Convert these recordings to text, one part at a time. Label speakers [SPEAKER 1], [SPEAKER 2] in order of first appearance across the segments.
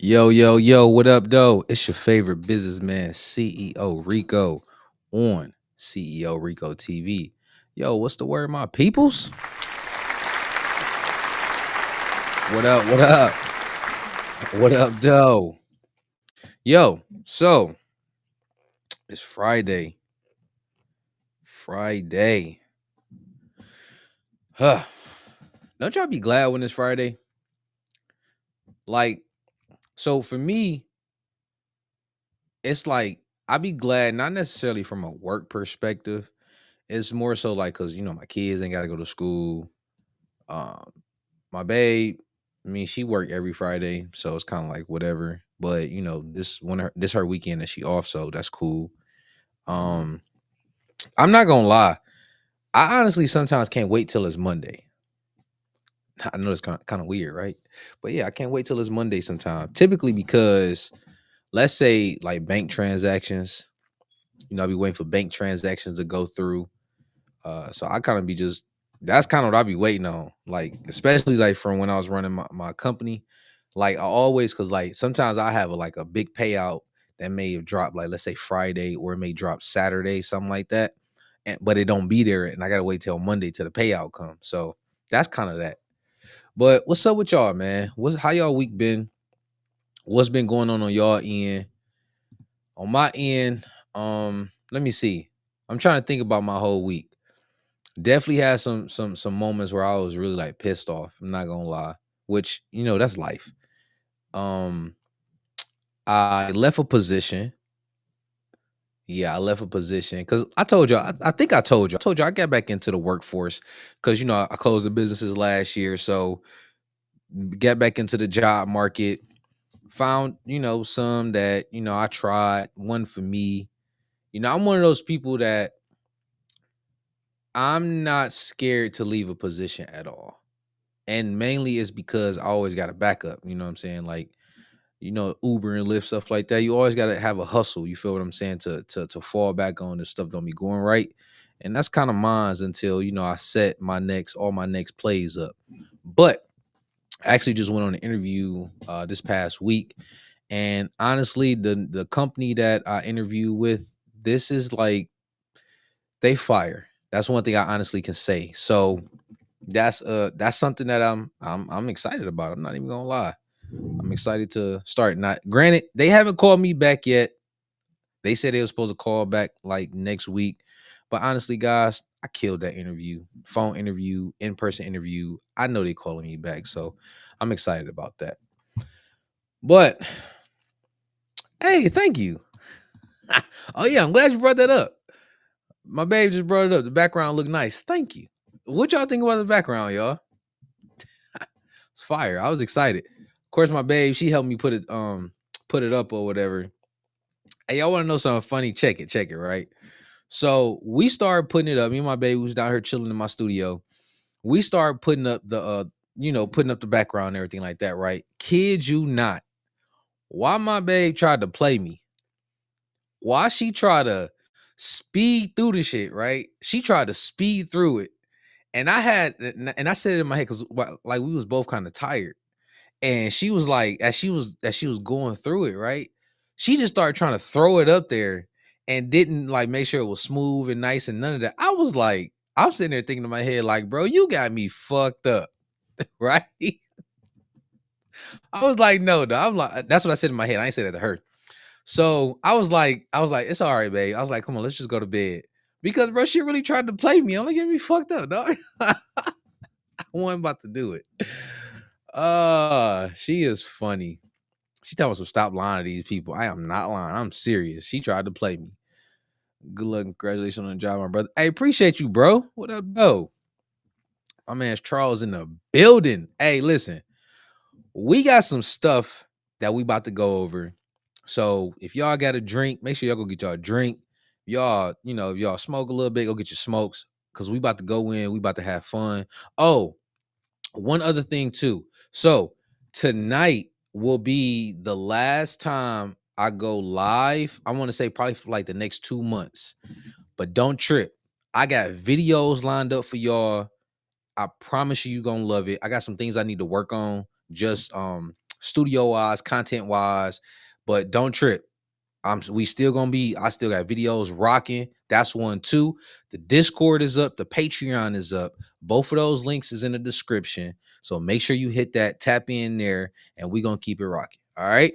[SPEAKER 1] Yo, yo, yo, what up, though? It's your favorite businessman, CEO Rico, on CEO Rico TV. Yo, what's the word, my peoples? What up, what up? What up, though? Yo, so it's Friday. Friday. Huh. Don't y'all be glad when it's Friday? Like, so for me, it's like I be glad, not necessarily from a work perspective. It's more so like because my kids ain't gotta go to school. Um, my babe, I mean, she worked every Friday, so it's kind of like whatever. But this her weekend and she off, so that's cool. Um, I'm not gonna lie. I honestly sometimes can't wait till it's Monday. I know it's kind of weird, right? But yeah, I can't wait till it's Monday sometime. Typically because let's say like bank transactions, I'll be waiting for bank transactions to go through. So I kind of be just that's kind of what I be waiting on. Like, especially like from when I was running my company. Like I always cause like sometimes I have a big payout that may have dropped like let's say Friday or it may drop Saturday, something like that. But it don't be there and I gotta wait till Monday till the payout comes. So that's kind of that. But what's up with y'all, man? What's how y'all week been? What's been going on y'all end? On my end, let me see. I'm trying to think about my whole week. Definitely had some moments where I was really like pissed off. I'm not gonna lie, which that's life. Um, I left a position. Yeah, I left a position because I told you. I think I told you. I told you I got back into the workforce because I closed the businesses last year, so get back into the job market. Found some that I tried. One for me. I'm one of those people that I'm not scared to leave a position at all. And mainly it's because I always got a backup. You know what I'm saying? Like, Uber and Lyft, stuff like that. You always gotta have a hustle. You feel what I'm saying? To fall back on if stuff don't be going right. And that's kind of mine's until, I set all my next plays up. But I actually just went on an interview this past week. And honestly, the company that I interview with, this is like they fire. That's one thing I honestly can say. So that's something that I'm excited about. I'm not even gonna lie. I'm excited to start. Not granted, they haven't called me back yet. They said they were supposed to call back like next week. But honestly, guys, I killed that interview. Phone interview, in-person interview. I know they calling me back. So I'm excited about that. But hey, thank you. Oh yeah, I'm glad you brought that up. My babe just brought it up. The background looked nice. Thank you. What y'all think about the background, y'all? It's fire. I was excited. Of course, my babe, she helped me put it up or whatever. Hey, y'all want to know something funny? Check it, right? So we started putting it up. Me and my baby was down here chilling in my studio. We started putting up putting up the background and everything like that, right? Kid you not. Why my babe tried to play me? Why she tried to speed through the shit, right? She tried to speed through it. And I said it in my head because like we was both kind of tired. And she was like, as she was going through it, right? She just started trying to throw it up there and didn't like make sure it was smooth and nice and none of that. I was like, I'm sitting there thinking in my head, like, bro, you got me fucked up, right? I was like, no, I'm like, that's what I said in my head. I ain't say that to her. So I was like, it's all right, babe. I was like, come on, let's just go to bed. Because bro, she really tried to play me. I'm like, get me fucked up, dog. I wasn't about to do it. She is funny. She telling us to stop lying to these people. I am not lying. I'm serious. She tried to play me. Good luck and congratulations on the job, my brother. Hey, appreciate you, bro. What up, bro? My man's Charles in the building. Hey, listen, we got some stuff that we about to go over. So if y'all got a drink, make sure y'all go get y'all a drink. Y'all, if y'all smoke a little bit, go get your smokes. Cause we about to go in, we about to have fun. Oh, one other thing too. So tonight will be the last time I go live. I want to say probably for like the next 2 months. But don't trip. I got videos lined up for y'all. I promise you, you're gonna love it. I got some things I need to work on. Just studio wise, content wise. But don't trip. We still gonna be. I still got videos rocking. That's one too. The Discord is up. The Patreon is up. Both of those links is in the description. So make sure you hit that, tap in there, and we gonna keep it rocking. All right.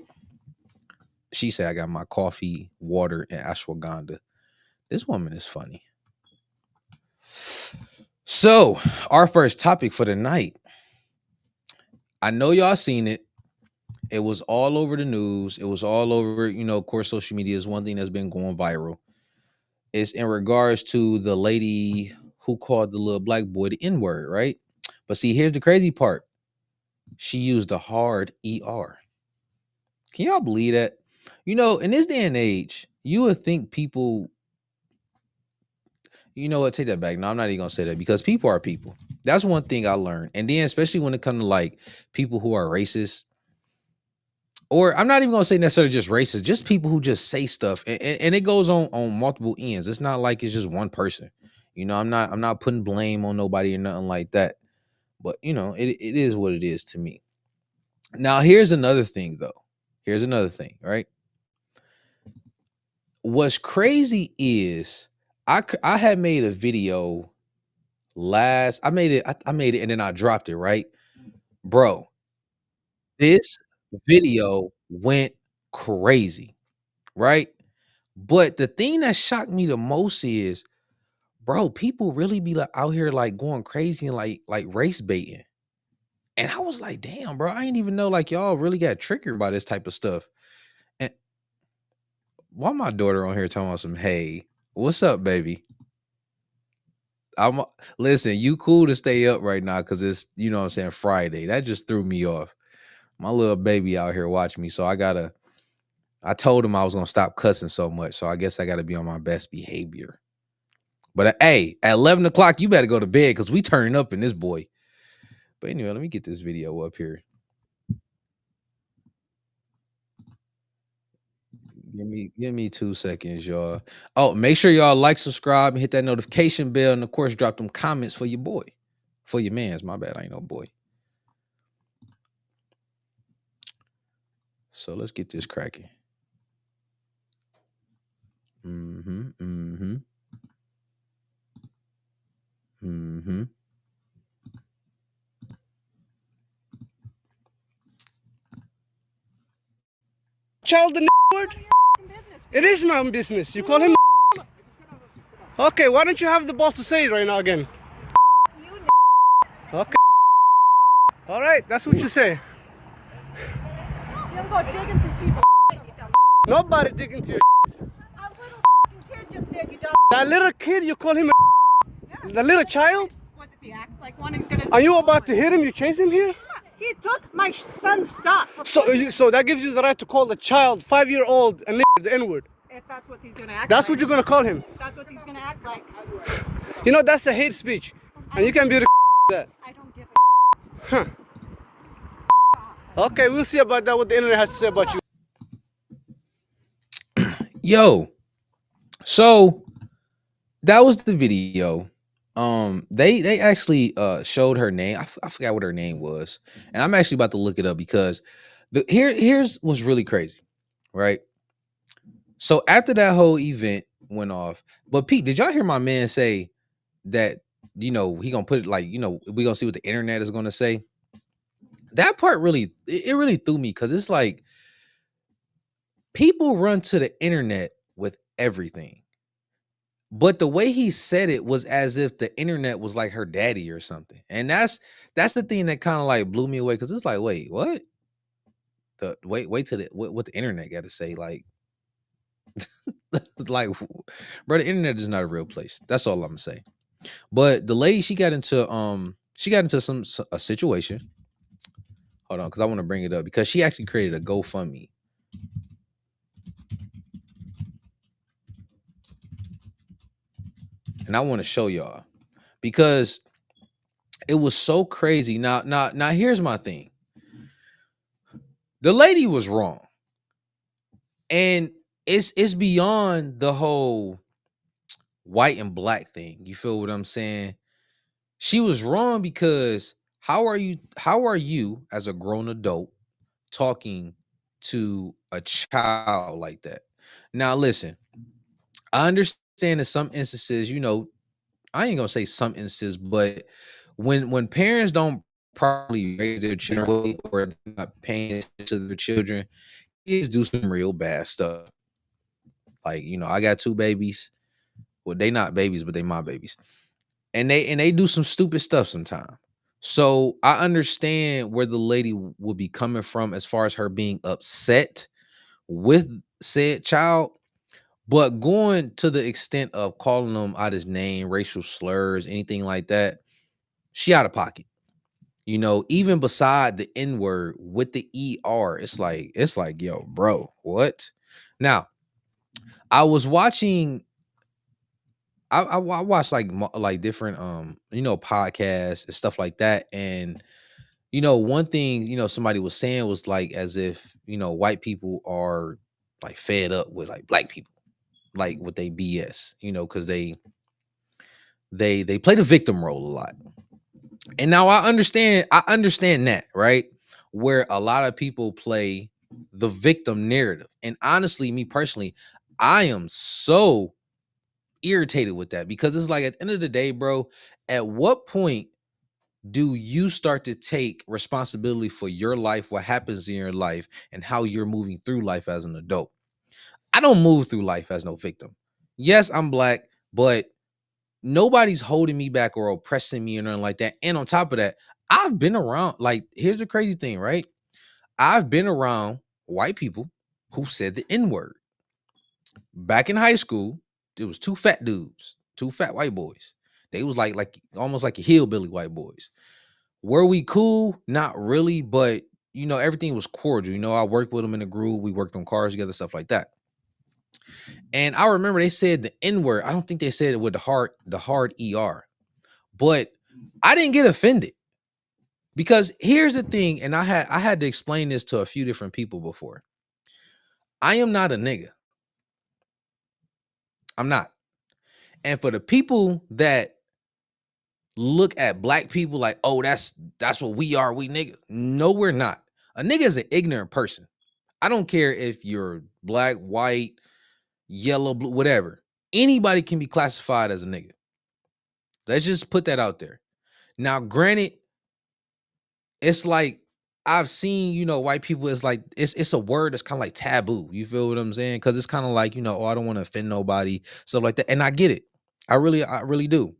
[SPEAKER 1] She said I got my coffee, water, and ashwagandha. This woman is funny. So our first topic for the night. I know y'all seen it. It was all over the news. It was all over, of course, social media is one thing that's been going viral. It's in regards to the lady who called the little black boy the N-word, right? But see, here's the crazy part. She used a hard ER. Can y'all believe that? In this day and age, you would think people, you know what, take that back. No, I'm not even gonna say that because people are people. That's one thing I learned. And then especially when it comes to like people who are racist, or I'm not even gonna say necessarily just racist, just people who just say stuff, and it goes on multiple ends. It's not like it's just one person. I'm not putting blame on nobody or nothing like that. But it is what it is to me. Now, here's another thing though. Here's another thing, right? What's crazy is I had made a video I made it, I made it and then I dropped it, right? Bro, this video went crazy, right? But the thing that shocked me the most is, bro, people really be like out here like going crazy and like race baiting. And I was like, damn, bro, I didn't even know like y'all really got triggered by this type of stuff. And why my daughter on here talking about some, hey, what's up, baby? I'm listen, you cool to stay up right now because it's, what I'm saying, Friday. That just threw me off. My little baby out here watching me. So I told him I was gonna stop cussing so much. So I guess I gotta be on my best behavior. But hey, at 11 o'clock, you better go to bed because we turning up in this boy. But anyway, let me get this video up here. Give me 2 seconds, y'all. Oh, make sure y'all like, subscribe, and hit that notification bell, and of course, drop them comments for your boy, for your man's. My bad, I ain't no boy. So let's get this cracking. Mm-hmm. Mm-hmm. Mm-hmm.
[SPEAKER 2] Child the word? It is my own business. You call him. Okay, why don't you have the balls to say it right now again? Okay. All right, that's what you say.
[SPEAKER 3] You don't go digging through people.
[SPEAKER 2] Nobody digging into you.
[SPEAKER 3] A little kid just did, you dumb.
[SPEAKER 2] That little kid, you call him the little child?
[SPEAKER 3] What if he acts like one? He's gonna.
[SPEAKER 2] Are you about to hit him? You chase him here?
[SPEAKER 3] He took my son's stuff.
[SPEAKER 2] So that gives you the right to call the child 5-year-old and the N-word.
[SPEAKER 3] If that's what he's gonna act
[SPEAKER 2] That's
[SPEAKER 3] like.
[SPEAKER 2] what you're gonna call him.
[SPEAKER 3] That's what he's gonna act like.
[SPEAKER 2] That's a hate speech, and you can be that.
[SPEAKER 3] I don't give a.
[SPEAKER 2] Huh. Okay, we'll see about that. What the internet has to say about you.
[SPEAKER 1] Yo, so that was the video. They actually showed her name. I forgot what her name was, and I'm actually about to look it up because here's what's really crazy, right? So after that whole event went off, but Pete, did y'all hear my man say that he gonna put it like we gonna see what the internet is gonna say? That part really it really threw me because it's like people run to the internet with everything. But the way he said it was as if the internet was like her daddy or something. And that's the thing that kind of like blew me away because it's like, wait, what? Wait till what the internet got to say, like like bro, the internet is not a real place. That's all I'm gonna say. But the lady, she got into a situation. Hold on, because I want to bring it up because she actually created a GoFundMe. And I want to show y'all because it was so crazy. Now here's my thing. The lady was wrong. And it's beyond the whole white and black thing. You feel what I'm saying? She was wrong because how are you as a grown adult talking to a child like that. Now, listen, I understand in some instances, I ain't gonna say some instances, but when parents don't properly raise their children or they're not paying attention to their children, kids do some real bad stuff. Like, I got two babies. Well, they not babies, but they my babies. And they do some stupid stuff sometimes. So I understand where the lady will be coming from as far as her being upset with said child, but going to the extent of calling them out his name, racial slurs, anything like that, she out of pocket. Even beside the N word with the ER, it's like, yo, bro, what? Now, I was watching. I watched like different podcasts and stuff like that, and one thing somebody was saying was like as if white people are like fed up with like black people, like with they BS, because they play the victim role a lot. And now I understand that, right? Where a lot of people play the victim narrative. And honestly, me personally, I am so irritated with that because it's like at the end of the day, bro, at what point do you start to take responsibility for your life, what happens in your life, and how you're moving through life as an adult? I don't move through life as no victim. Yes, I'm black, but nobody's holding me back or oppressing me or nothing like that. And on top of that, I've been around, like, here's the crazy thing, right? I've been around white people who said the N-word. Back in high school, there was two fat dudes, two fat white boys. They was like almost like a hillbilly white boys. Were we cool? Not really, but everything was cordial. I worked with them in the group. We worked on cars together, stuff like that. And I remember they said the N-word. I don't think they said it with the hard ER. But I didn't get offended because here's the thing, and I had to explain this to a few different people before. I am not a nigga. I'm not. And for the people that look at black people like, oh, that's what we are, we nigga. No, we're not. A nigga is an ignorant person. I don't care if you're black, white, yellow, blue, whatever. Anybody can be classified as a nigga. Let's just put that out there. Now, granted, it's like I've seen, white people, it's like it's a word that's kind of like taboo. You feel what I'm saying? Because it's kind of like, oh, I don't want to offend nobody, stuff like that. And I get it. I really do.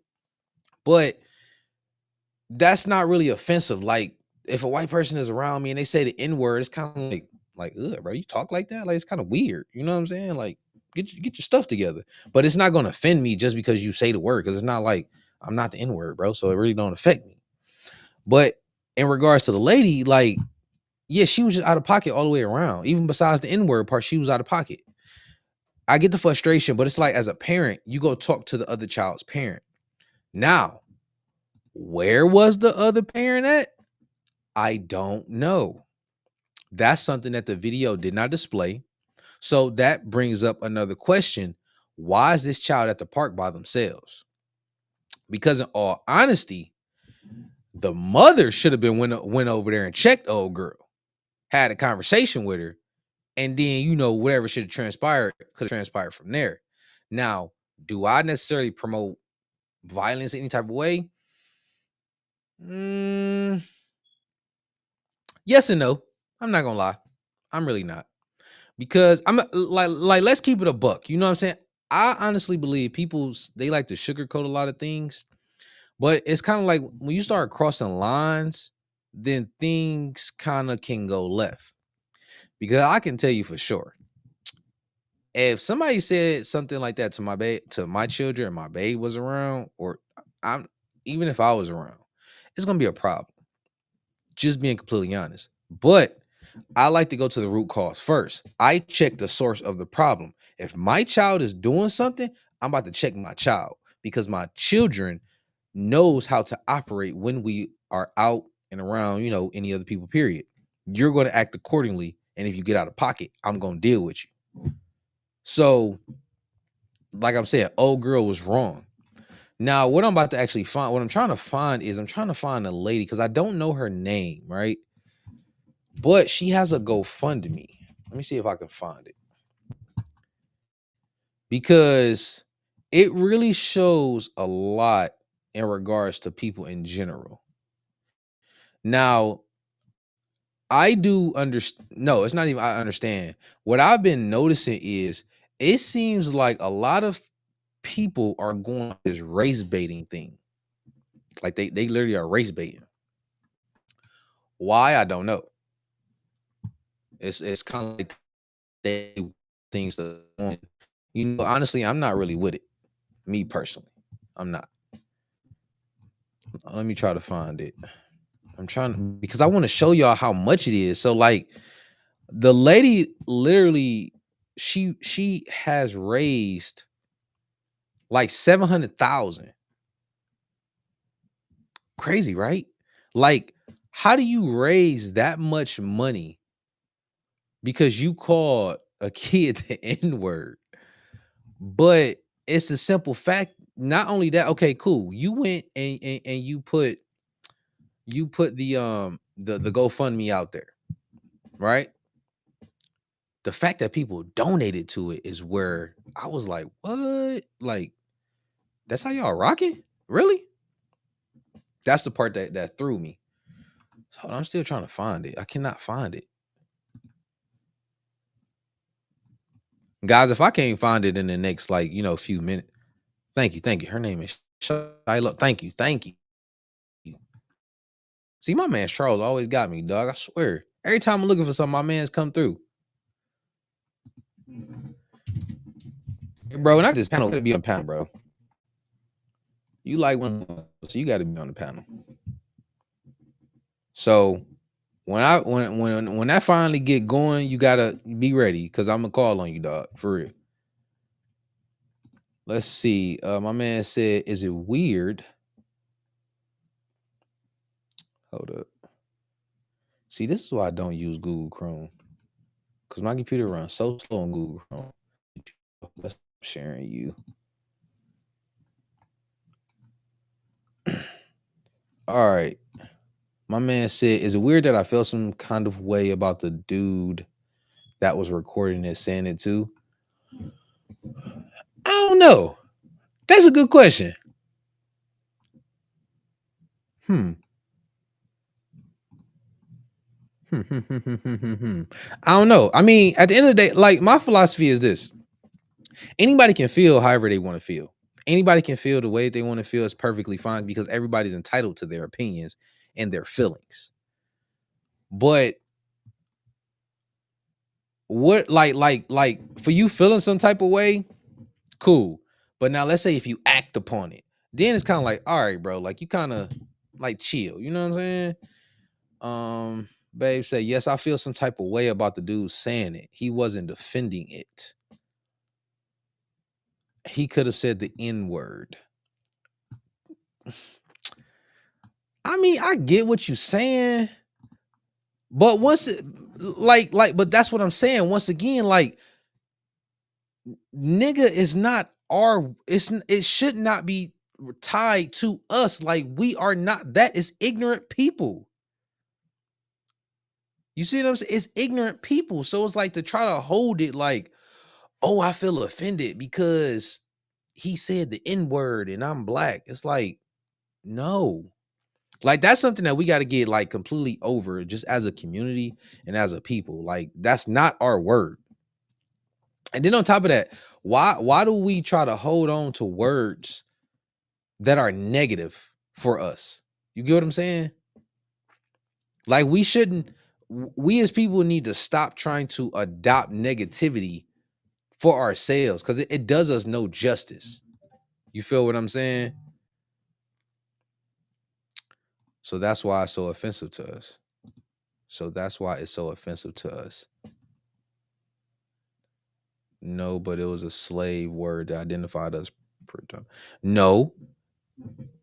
[SPEAKER 1] But that's not really offensive. Like if a white person is around me and they say the N-word, it's kind of like, ugh, bro, you talk like that? Like it's kind of weird. You know what I'm saying? Like get your stuff together. But it's not gonna offend me just because you say the word, because it's not like I'm not the N-word, bro. So it really don't affect me. But in regards to the lady, like, yeah, she was just out of pocket all the way around. Even besides the N-word part, she was out of pocket. I get the frustration, but it's like as a parent, you go talk to the other child's parent. Now, where was the other parent at? I don't know. That's something that the video did not display. So that brings up another question. Why is this child at the park by themselves? Because in all honesty, the mother should have been went over there and checked the old girl, had a conversation with her, and then, whatever should have transpired could have transpired from there. Now, do I necessarily promote violence any type of way? Yes and no. I'm not gonna lie. I'm really not. Because I'm like let's keep it a buck. You know what I'm saying? I honestly believe people, they like to sugarcoat a lot of things, but it's kind of like when you start crossing lines, then things kind of can go left. Because I can tell you for sure, if somebody said something like that to my children, and my babe was around, or I'm even if I was around, it's gonna be a problem. Just being completely honest. But I like to go to the root cause first. I check the source of the problem. If my child is doing something, I'm about to check my child, because my children knows how to operate when we are out and around, any other people, period. You're going to act accordingly. And if you get out of pocket, I'm going to deal with you. So, like I'm saying, old girl was wrong. Now, what I'm about to actually find, what I'm trying to find is I'm trying to find a lady, because I don't know her name, right? But she has a GoFundMe. Let me see if I can find it. Because it really shows a lot in regards to people in general. Now, I do understand. No, it's not even I understand. What I've been noticing is it seems like a lot of people are going this race baiting thing. Like they literally are race baiting. Why? I don't know. It's kind of like they things that honestly, I'm not really with it. Me personally, I'm not. Let me try to find it. I'm trying to because I want to show y'all how much it is. So like the lady literally she has raised like 700,000. Crazy, right? Like how do you raise that much money because you called a kid the N-word? But it's the simple fact, not only that, okay, cool. You went and you put the GoFundMe out there, right? The fact that people donated to it is where I was like, what? Like, that's how y'all rocking? Really? That's the part that threw me. So I'm still trying to find it. I cannot find it. Guys, if I can't find it in the next few minutes. Thank you. Thank you. Her name is Shiloh. Thank you. Thank you. See, my man Charles always got me, dog. I swear. Every time I'm looking for something, my man's come through. Hey, bro, and I just kind of be on the panel, bro. You like one, so you got to be on the panel. So when that finally get going, you gotta be ready because I'm gonna call on you, dog, for real. Let's see. My man said, "Is it weird?" Hold up. See, this is why I don't use Google Chrome because my computer runs so slow on Google Chrome. Let's sharing you. All right. My man said, "Is it weird that I felt some kind of way about the dude that was recording it, saying it too?" I don't know. That's a good question. Hmm. I don't know. I mean, at the end of the day, like my philosophy is this: anybody can feel however they want to feel. Anybody can feel the way they want to feel. Is perfectly fine because everybody's entitled to their opinions and their feelings. But what, like for you feeling some type of way, cool. But now let's say if you act upon it, then it's kind of like, all right, bro, like you kind of like chill. You know what I'm saying? Babe say, yes, I feel some type of way about the dude saying it. He wasn't defending it. He could have said the N-word. I mean, I get what you're saying, but but that's what I'm saying. Once again, like, nigga is not it should not be tied to us. Like, we are not that. Is ignorant people. You see what I'm saying? It's ignorant people. So it's like to try to hold it like, oh, I feel offended because he said the N-word and I'm black. It's like, no. Like that's something that we got to get like completely over just as a community and as a people. Like that's not our word. And then on top of that, why do we try to hold on to words that are negative for us? You get what I'm saying? Like we as people need to stop trying to adopt negativity for ourselves because it does us no justice. You feel what I'm saying? So that's why it's so offensive to us. So that's why it's so offensive to us. No, but it was a slave word that identified us. No,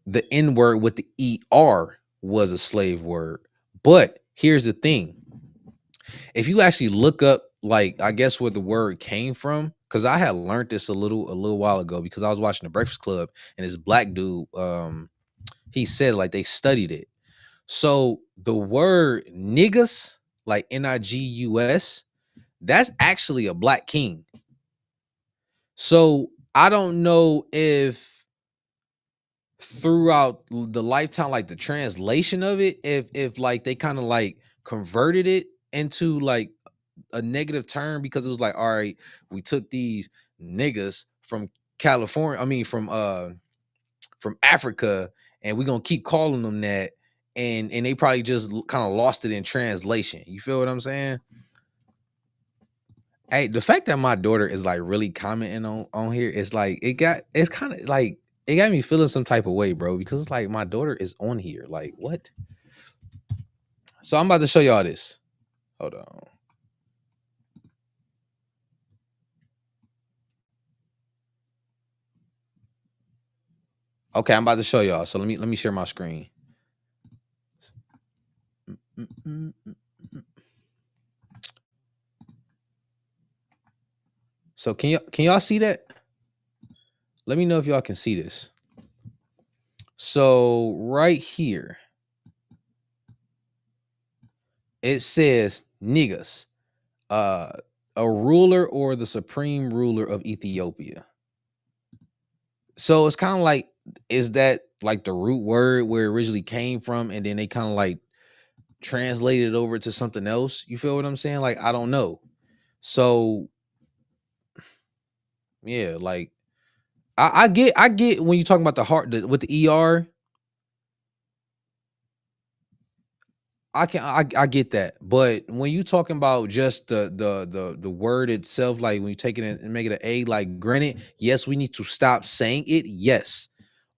[SPEAKER 1] the N word with the ER was a slave word. But here's the thing. If you actually look up, like, I guess where the word came from, because I had learned this a little while ago because I was watching the Breakfast Club and this black dude, he said like they studied it. So the word niggas, like Nigus, that's actually a black king. So I don't know if throughout the lifetime, like the translation of it, if like they kind of like converted it into like a negative term, because it was like, all right, we took these niggas from California, I mean from Africa, and we're gonna keep calling them that, and they probably just kind of lost it in translation. You feel what I'm saying? Hey, the fact that my daughter is like really commenting on here, it's like it's kind of like it got me feeling some type of way, bro, because it's like my daughter is on here. Like, what? So I'm about to show y'all this. Hold on. Okay, I'm about to show y'all. So let me share my screen. Mm, mm, mm, mm. So can y'all see that? Let me know if y'all can see this. So right here, it says niggas, uh, a ruler or the supreme ruler of Ethiopia. So it's kind of like, is that like the root word where it originally came from, and then they kind of like translated it over to something else? You feel what I'm saying? Like, I don't know. So yeah, like I get when you talking about the heart with the ER. I get that, but when you talking about just the word itself, like when you take it and make it an A, like granted, yes, we need to stop saying it, yes,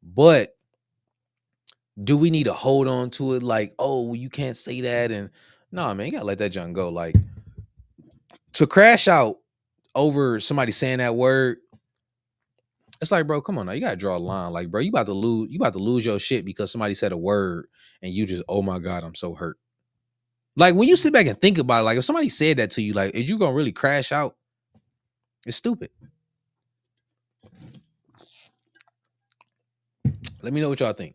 [SPEAKER 1] but do we need to hold on to it? Like, oh, well, you can't say that, and no, man, you gotta let that junk go. Like, to crash out over somebody saying that word, it's like, bro, come on now, you gotta draw a line. Like, bro, you about to lose your shit because somebody said a word, and you just, oh my god, I'm so hurt. Like, when you sit back and think about it, like if somebody said that to you, like, is you gonna really crash out? It's stupid. Let me know what y'all think.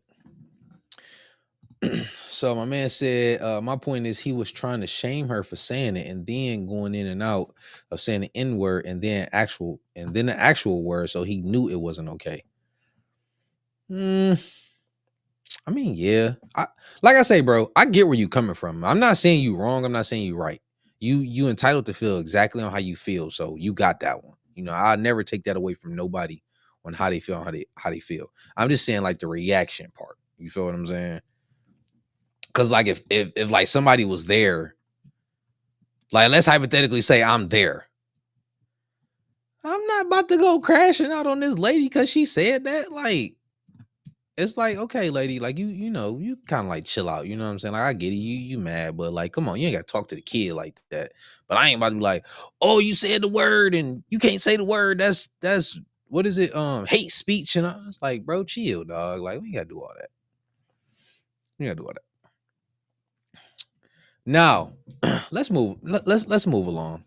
[SPEAKER 1] So my man said, my point is he was trying to shame her for saying it, and then going in and out of saying the N word, and then the actual word, so he knew it wasn't okay. Mm, I mean, yeah. Like I say, bro, I get where you coming from. I'm not saying you wrong. I'm not saying you right. You entitled to feel exactly on how you feel. So you got that one. You know, I'll never take that away from nobody on how they feel, how they feel. I'm just saying like the reaction part. You feel what I'm saying? Cause like if like somebody was there, like let's hypothetically say I'm there. I'm not about to go crashing out on this lady because she said that. Like, it's like, okay, lady, like you know, you kind of like chill out. You know what I'm saying? Like, I get it, you mad, but like, come on, you ain't got to talk to the kid like that. But I ain't about to be like, oh, you said the word and you can't say the word. That's what is it? Hate speech, and I was like, bro, chill, dog. Like, we ain't gotta do all that. We gotta do all that. Now, let's move. Let's move along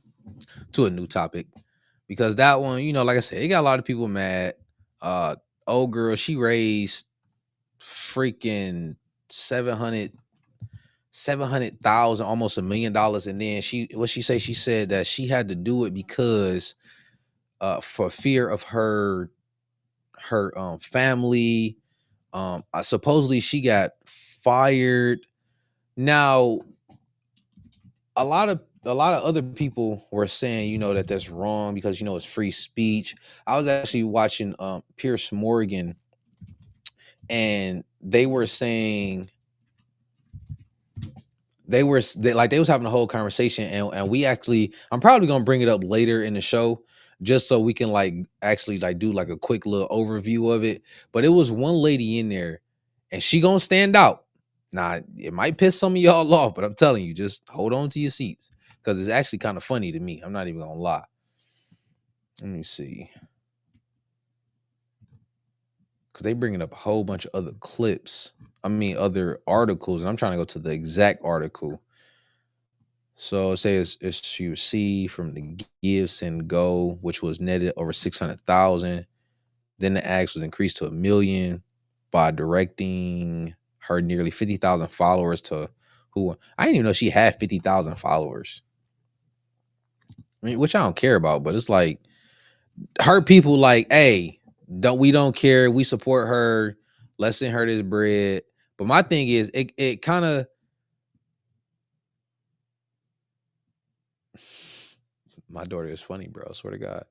[SPEAKER 1] to a new topic, because that one, you know, like I said, it got a lot of people mad. Uh, Old girl, she raised freaking 700,000, almost $1 million, and then she said that she had to do it because for fear of her family. Supposedly she got fired. Now, a lot of other people were saying, you know, that that's wrong because, you know, it's free speech. I was actually watching Pierce Morgan, and they were saying they was having a whole conversation, and we actually, I'm probably gonna bring it up later in the show just so we can like actually like do like a quick little overview of it. But it was one lady in there, and she gonna stand out. Now, it might piss some of y'all off, but I'm telling you, just hold on to your seats because it's actually kind of funny to me. I'm not even gonna lie. Let me see, because they bringing up a whole bunch of other clips. I mean, other articles, and I'm trying to go to the exact article. So it says she received from the Give Send Go, which was netted over 600,000. Then the ask was increased to 1 million by directing her nearly 50,000 followers to who I didn't even know she had 50,000 followers. I mean, which I don't care about, but it's like her people like, hey, don't care. We support her. Let's send her this bread. But my thing is, it kind of my daughter is funny, bro. I swear to God.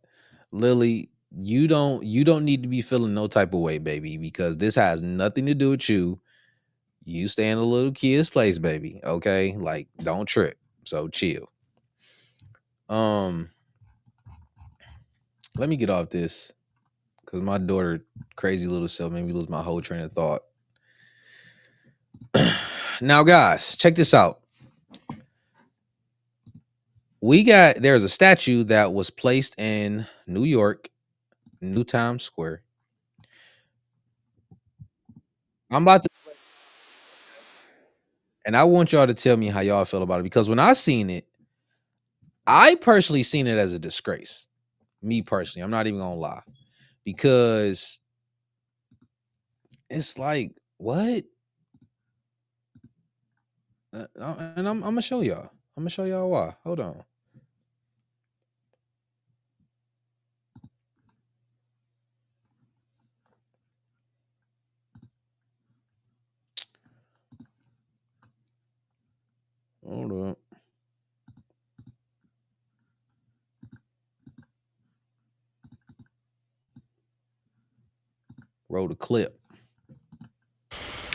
[SPEAKER 1] Lily, you don't need to be feeling no type of way, baby, because this has nothing to do with you. You stay in a little kid's place, baby. Okay? Like, don't trip. So chill. Let me get off this because my daughter, crazy little self, made me lose my whole train of thought. Now, guys, check this out. There's a statue that was placed in New York, New Times Square. I'm about to, and I want y'all to tell me how y'all feel about it, because when I seen it, I personally seen it as a disgrace. Me personally, I'm not even gonna lie, because it's like, what? And I'm gonna show y'all. I'm gonna show y'all why. Hold on. Hold on. Roll the clip.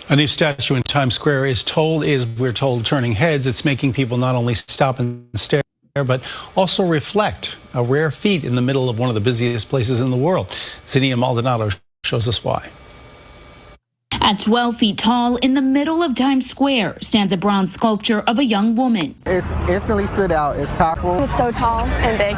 [SPEAKER 4] A new statue in Times Square we're told, turning heads. It's making people not only stop and stare, but also reflect. A rare feat in the middle of one of the busiest places in the world. Zinnia Maldonado shows us why.
[SPEAKER 5] At 12 feet tall, in the middle of Times Square, stands a bronze sculpture of a young woman.
[SPEAKER 6] It's instantly stood out. It's powerful.
[SPEAKER 3] It's so tall and big.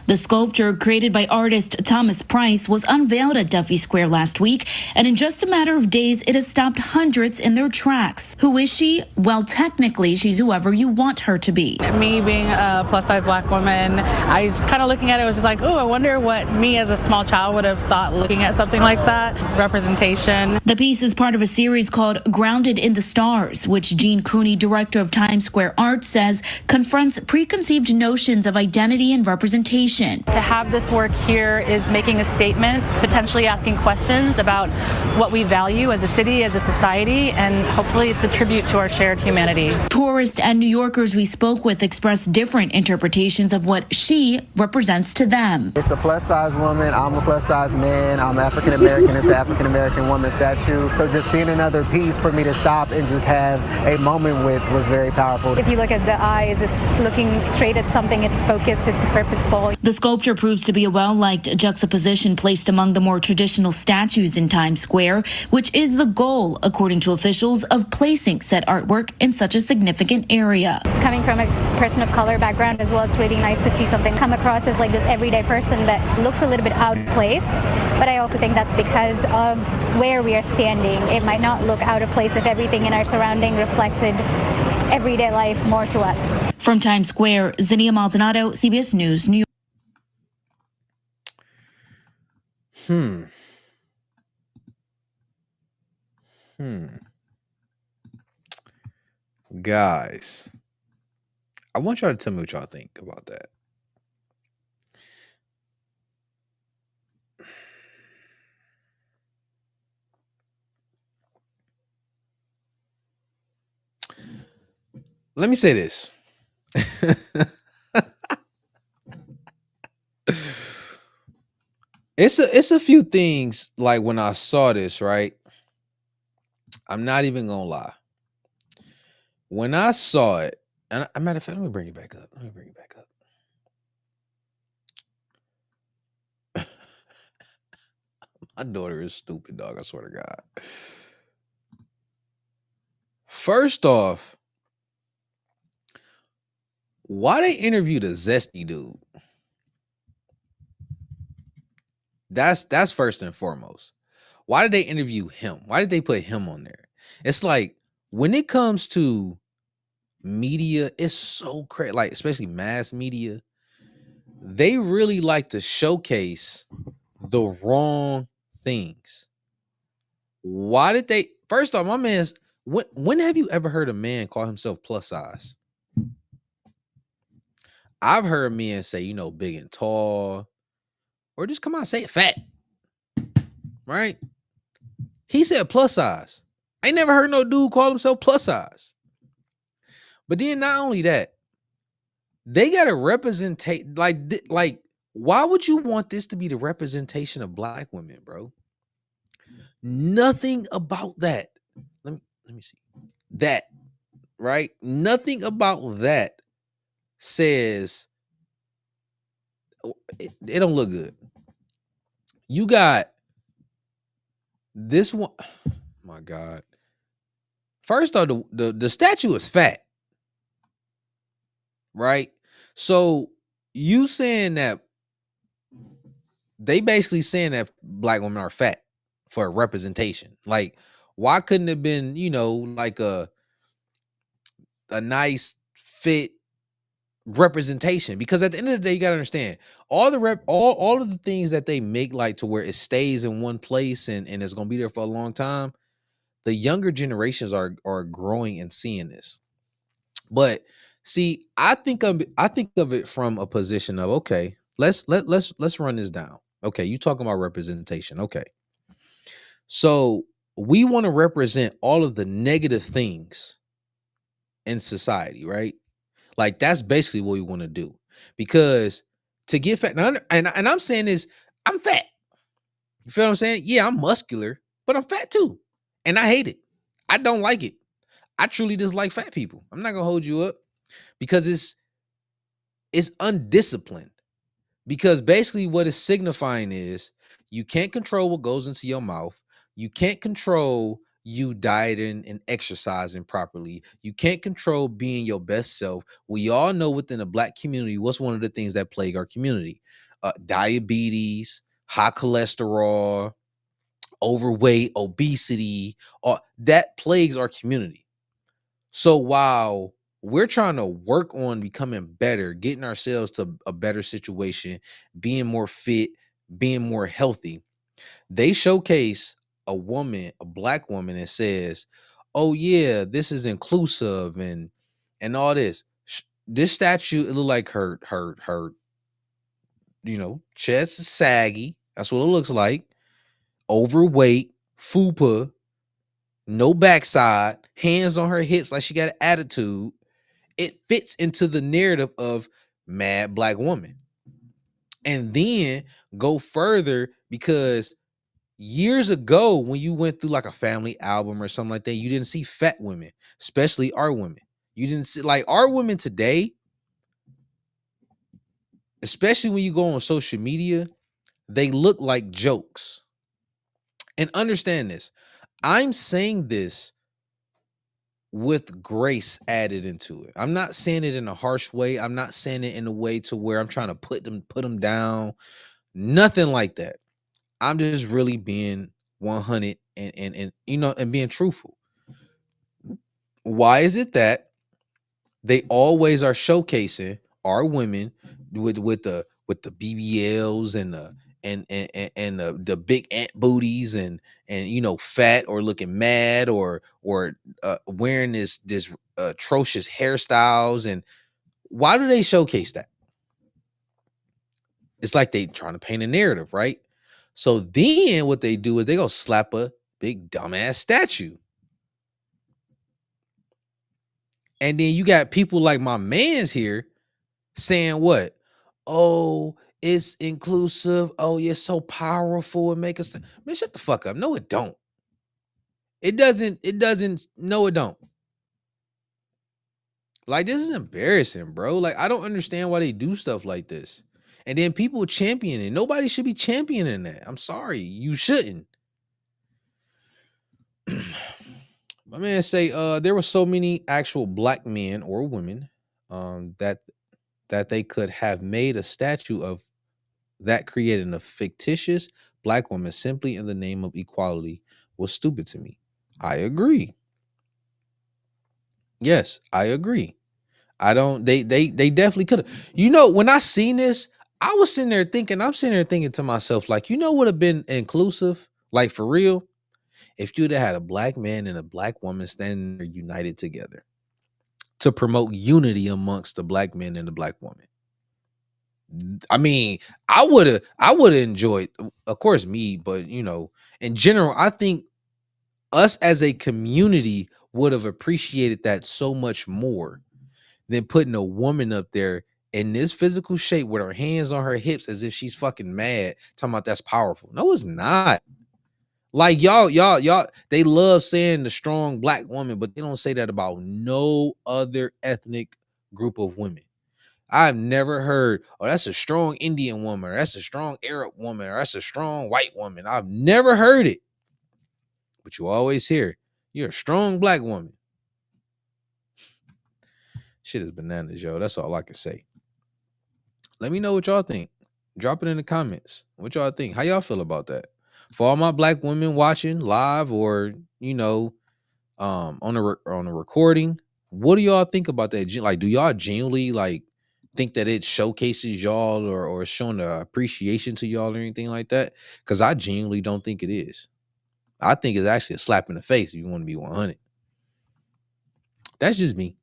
[SPEAKER 5] The sculpture, created by artist Thomas Price, was unveiled at Duffy Square last week, and in just a matter of days, it has stopped hundreds in their tracks. Who is she? Well, technically, she's whoever you want her to be.
[SPEAKER 7] Me being a plus-size black woman, I kind of looking at it was just like, oh, I wonder what me as a small child would have thought looking at something like that. Representation.
[SPEAKER 5] The piece is part of a series called Grounded in the Stars, which Gene Cooney, director of Times Square Art, says confronts preconceived notions of identity and representation.
[SPEAKER 8] To have this work here is making a statement, potentially asking questions about what we value as a city, as a society, and hopefully it's a tribute to our shared humanity.
[SPEAKER 5] Tourists and New Yorkers we spoke with expressed different interpretations of what she represents to them.
[SPEAKER 6] It's a plus-size woman. I'm a plus-size man. I'm African-American. It's an African-American woman statue. So just seeing another piece for me to stop and just have a moment with was very powerful.
[SPEAKER 9] If you look at the eyes, it's looking straight at something. It's focused. It's purposeful.
[SPEAKER 5] The sculpture proves to be a well-liked juxtaposition placed among the more traditional statues in Times Square, which is the goal, according to officials, of placing said artwork in such a significant area.
[SPEAKER 9] Coming from a person of color background as well, it's really nice to see something come across as like this everyday person that looks a little bit out of place. But I also think that's because of where we are standing. It might not look out of place if everything in our surrounding reflected everyday life more to us.
[SPEAKER 5] From Times Square, Zinnia Maldonado, CBS News, New York.
[SPEAKER 1] Guys, I want y'all to tell me what y'all think about that. Let me say this. It's a few things, like when I saw this, right? I'm not even gonna lie. When I saw it, and a matter of fact, let me bring it back up. My daughter is stupid, dog. I swear to God. First off, why they interviewed a zesty dude? That's first and foremost. Why did they interview him? Why did they put him on there? It's like, when it comes to media, it's so crazy, like especially mass media, they really like to showcase the wrong things. Why did they? First off, my man's When have you ever heard a man call himself plus size? I've heard men say, big and tall, or just come on, say it fat, right? He said plus size. I ain't never heard no dude call himself plus size. But then not only that, they got to represent like why would you want this to be the representation of black women, bro? Nothing about that. Let me see. That, right? Nothing about that says it don't look good. You got this one. My God. First off, the statue is fat, right? So you saying that they basically saying that black women are fat for representation. Like, why couldn't it have been, like a nice fit representation? Because at the end of the day, you gotta understand all all of the things that they make like to where it stays in one place and it's gonna be there for a long time. The younger generations are growing and seeing this. But see, I think of it from a position of, okay, let's run this down. Okay, you talking about representation. Okay. So we want to represent all of the negative things in society, right? Like that's basically what we want to do. Because to get fat, and I'm saying this, I'm fat. You feel what I'm saying? Yeah, I'm muscular, but I'm fat too. And I hate it. I don't like it. I truly dislike fat people. I'm not gonna hold you up because it's undisciplined. Because basically what it's signifying is you can't control what goes into your mouth. You can't control you dieting and exercising properly. You can't control being your best self. We all know within the black community what's one of the things that plague our community. Diabetes, high cholesterol, overweight, obesity, that plagues our community. So while we're trying to work on becoming better, getting ourselves to a better situation, being more fit, being more healthy, they showcase a woman, a black woman, and says, "Oh yeah, this is inclusive and all this." This statue, it look like her chest is saggy. That's what it looks like. Overweight, fupa, no backside, hands on her hips like she got an attitude. It fits into the narrative of mad black woman. And then go further because years ago, when you went through like a family album or something like that, you didn't see fat women, especially our women. You didn't see like our women today, especially when you go on social media, they look like jokes. And understand this. I'm saying this with grace added into it. I'm not saying it in a harsh way. I'm not saying it in a way to where I'm trying to put them down. Nothing like that. I'm just really being 100 and being truthful. Why is it that they always are showcasing our women with the BBLs and the big ant booties and fat or looking mad or wearing this atrocious hairstyles? And why do they showcase that? It's like they trying to paint a narrative, right? So then what they do is they go slap a big dumbass statue. And then you got people like my man's here saying what? Oh, it's inclusive. Oh, you're so powerful and make us. Man, shut the fuck up. No, it don't. It doesn't. No, it don't. Like, this is embarrassing, bro. Like, I don't understand why they do stuff like this. And then people champion it. Nobody should be championing that. I'm sorry. You shouldn't. My man say there were so many actual black men or women that they could have made a statue of that created a fictitious black woman simply in the name of equality was stupid to me. I agree. Yes, I agree. I don't they definitely could have. When I seen this, I'm sitting there thinking to myself, like, what would have been inclusive, like for real, if you'd have had a black man and a black woman standing there united together to promote unity amongst the black men and the black woman. I mean, I would have enjoyed, of course, me, but you know, in general, I think us as a community would have appreciated that so much more than putting a woman up there in this physical shape with her hands on her hips as if she's fucking mad, talking about that's powerful. No, it's not. Like y'all, they love saying the strong black woman, but they don't say that about no other ethnic group of women. I've never heard, oh, that's a strong Indian woman, or that's a strong Arab woman, or that's a strong white woman. I've never heard it. But you always hear, you're a strong black woman. Shit is bananas, yo. That's all I can say. Let me know what y'all think. Drop it in the comments. What y'all think? How y'all feel about that? For all my black women watching live or, you know, on a recording, what do y'all think about that? Like, do y'all genuinely like think that it showcases y'all or showing the appreciation to y'all or anything like that? Because I genuinely don't think it is. I think it's actually a slap in the face if you want to be 100. That's just me,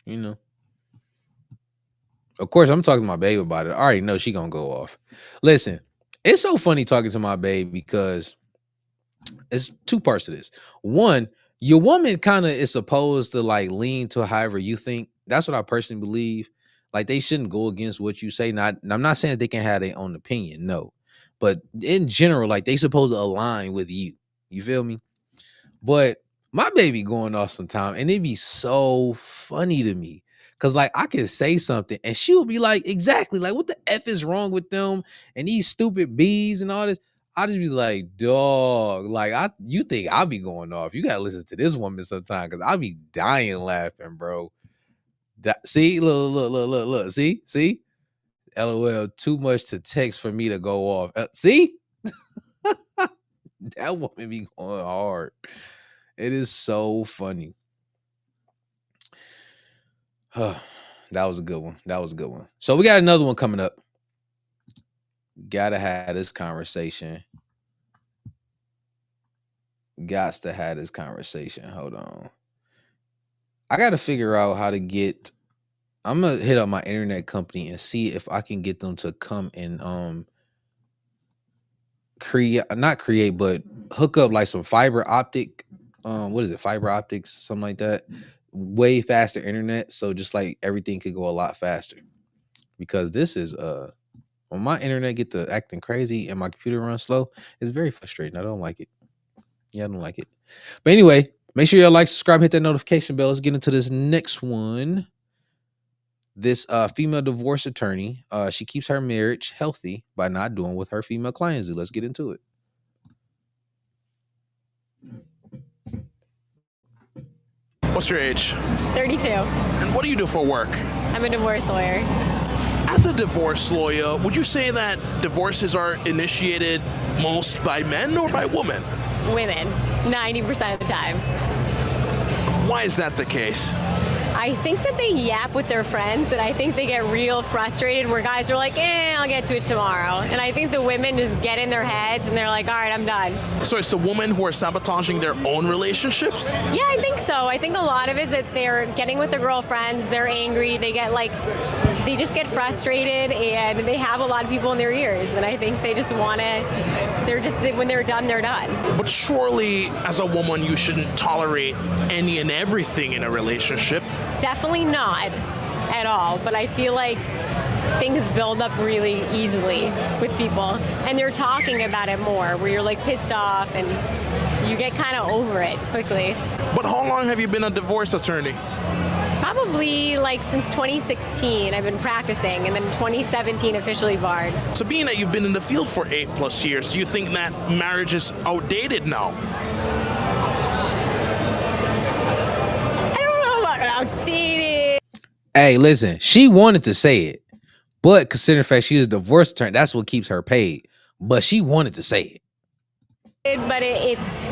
[SPEAKER 1] you know. Of course, I'm talking to my babe about it. I already know she gonna go off. Listen, it's so funny talking to my babe because it's two parts to this. One, your woman kind of is supposed to like lean to however you think. That's what I personally believe. Like they shouldn't go against what you say. Not, I'm not saying that they can have their own opinion, no. But in general, like they supposed to align with you. You feel me? But my baby going off sometime, and it'd be so funny to me. Cause like I can say something and she will be like, exactly, like what the F is wrong with them and these stupid bees and all this. I just be like, dog, like you think I'll be going off. You gotta listen to this woman sometime because I'll be dying laughing, bro. See, look, see, LOL, too much to text for me to go off. See? That woman be going hard. It is so funny. That was a good one. That was a good one. So we got another one coming up. Gotta have this conversation. Gots to have this conversation. Hold on. I gotta figure out how to get. I'm gonna hit up my internet company and see if I can get them to come and not create, but hook up like some fiber optic. What is it? Fiber optics, something like that. Way faster internet, so just like everything could go a lot faster. Because this is when my internet get to acting crazy and my computer runs slow, it's very frustrating. I don't like it. Yeah, I don't like it. But anyway, make sure you like, subscribe, hit that notification bell. Let's get into this next one. This female divorce attorney, she keeps her marriage healthy by not doing what her female clients do. Let's get into it.
[SPEAKER 10] What's your age?
[SPEAKER 3] 32.
[SPEAKER 10] And what do you do for work?
[SPEAKER 3] I'm a divorce lawyer.
[SPEAKER 10] As a divorce lawyer, would you say that divorces are initiated most by men or by women?
[SPEAKER 3] Women, 90% of the time.
[SPEAKER 10] Why is that the case?
[SPEAKER 3] I think that they yap with their friends, and I think they get real frustrated where guys are like, I'll get to it tomorrow. And I think the women just get in their heads and they're like, all right, I'm done.
[SPEAKER 10] So it's the women who are sabotaging their own relationships?
[SPEAKER 3] Yeah, I think so. I think a lot of it is that they're getting with their girlfriends, they're angry, they just get frustrated, and they have a lot of people in their ears. And I think they just want to, when they're done, they're done.
[SPEAKER 10] But surely, as a woman, you shouldn't tolerate any and everything in a relationship.
[SPEAKER 3] Definitely not at all, but I feel like things build up really easily with people, and they're talking about it more, where you're like pissed off and you get kind of over it quickly.
[SPEAKER 10] But how long have you been a divorce attorney?
[SPEAKER 3] Probably like since 2016 I've been practicing, and then 2017 officially barred.
[SPEAKER 10] So being that you've been in the field for 8+ years, do you think that marriage is outdated now?
[SPEAKER 3] Outdated.
[SPEAKER 1] Hey, listen, she wanted to say it, but considering the fact she was a divorce attorney, that's what keeps her paid. But she wanted to say it.
[SPEAKER 3] But it's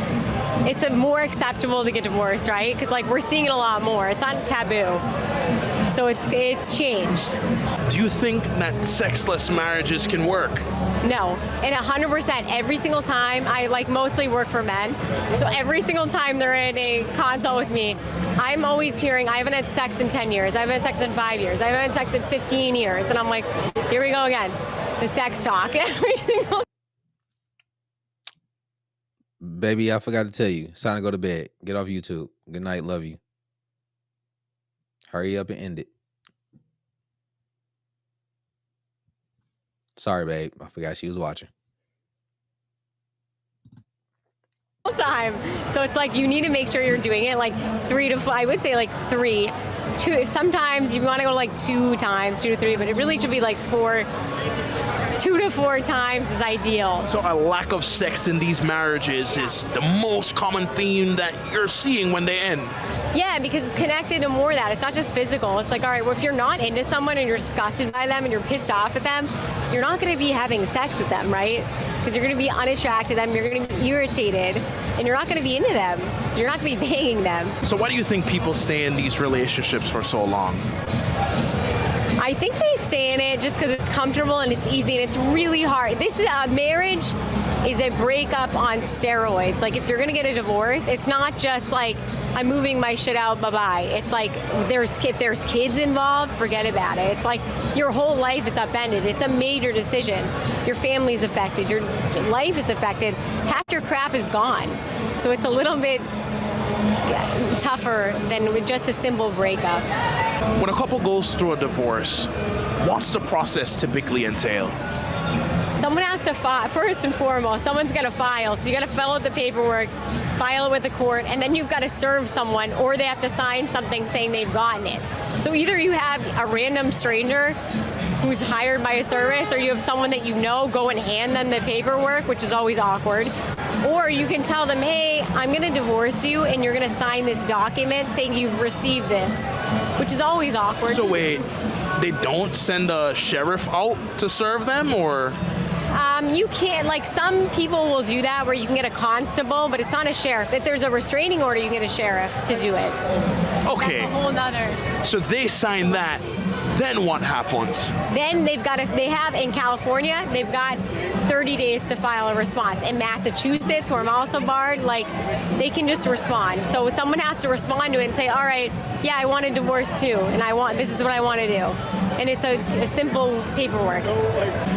[SPEAKER 3] a more acceptable to get divorced, right? Because like we're seeing it a lot more. It's not taboo. So it's changed.
[SPEAKER 10] Do you think that sexless marriages can work?
[SPEAKER 3] No, and 100% every single time. I mostly work for men, so every single time they're in a consult with me, I'm always hearing, I haven't had sex in 10 years, I haven't had sex in 5 years, I haven't had sex in 15 years, and I'm like, here we go again, the sex talk. Every single.
[SPEAKER 1] Baby, I forgot to tell you, it's time to go to bed. Get off YouTube. Good night, love you. Hurry up and end it. Sorry, babe. I forgot she was watching.
[SPEAKER 3] Time. So it's you need to make sure you're doing it 3 to 4. I would say 3, 2. Sometimes you want to go 2 times, 2 to 3, but it really should be 4. 2 to 4 times is ideal.
[SPEAKER 10] So a lack of sex in these marriages is the most common theme that you're seeing when they end.
[SPEAKER 3] Yeah, because it's connected to more of that. It's not just physical. It's all right, well, if you're not into someone and you're disgusted by them and you're pissed off at them, you're not going to be having sex with them, right? Because you're going to be unattracted to them, you're going to be irritated, and you're not going to be into them. So you're not going to be banging them.
[SPEAKER 10] So why do you think people stay in these relationships for so long?
[SPEAKER 3] I think they stay in it just because it's comfortable and it's easy and it's really hard. This is a marriage is a breakup on steroids. If you're gonna get a divorce, it's not just I'm moving my shit out, bye-bye. It's if there's kids involved, forget about it. It's your whole life is upended. It's a major decision. Your family's affected, your life is affected. Half your crap is gone. So it's a little bit tougher than with just a simple breakup.
[SPEAKER 10] When a couple goes through a divorce, what's the process typically entail?
[SPEAKER 3] Someone has to file, first and foremost, someone's got to file. So you got to fill out the paperwork, file it with the court, and then you've got to serve someone, or they have to sign something saying they've gotten it. So either you have a random stranger who's hired by a service, or you have someone that you know go and hand them the paperwork, which is always awkward. Or you can tell them, hey, I'm going to divorce you, and you're going to sign this document saying you've received this, which is always awkward.
[SPEAKER 10] So wait, they don't send a sheriff out to serve them, or?
[SPEAKER 3] You can't, some people will do that where you can get a constable, but it's not a sheriff. If there's a restraining order, you get a sheriff to do it.
[SPEAKER 10] Okay.
[SPEAKER 3] That's a whole nother.
[SPEAKER 10] So they sign that, then what happens?
[SPEAKER 3] Then they have in California, they've got 30 days to file a response. In Massachusetts, where I'm also barred, they can just respond. So someone has to respond to it and say, all right, yeah, I want a divorce too, and this is what I want to do. And it's a simple paperwork.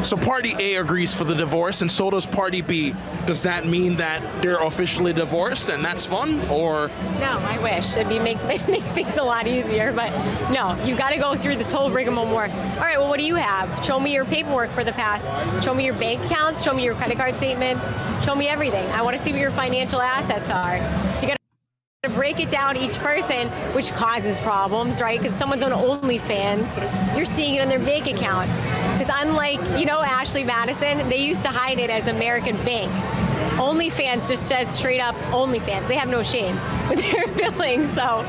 [SPEAKER 10] So party A agrees for the divorce, and so does party B. Does that mean that they're officially divorced and that's fun, or?
[SPEAKER 3] No, I wish. It'd make things a lot easier, but no, you got to go through this whole rigmarole. All right, well, what do you have? Show me your paperwork for the past. Show me your bank accounts. Show me your credit card statements. Show me everything. I want to see what your financial assets are. So you got to break it down each person, which causes problems, right? Because someone's on OnlyFans, you're seeing it in their bank account. Because unlike, Ashley Madison, they used to hide it as American Bank. OnlyFans just says straight up OnlyFans. They have no shame with their billing. So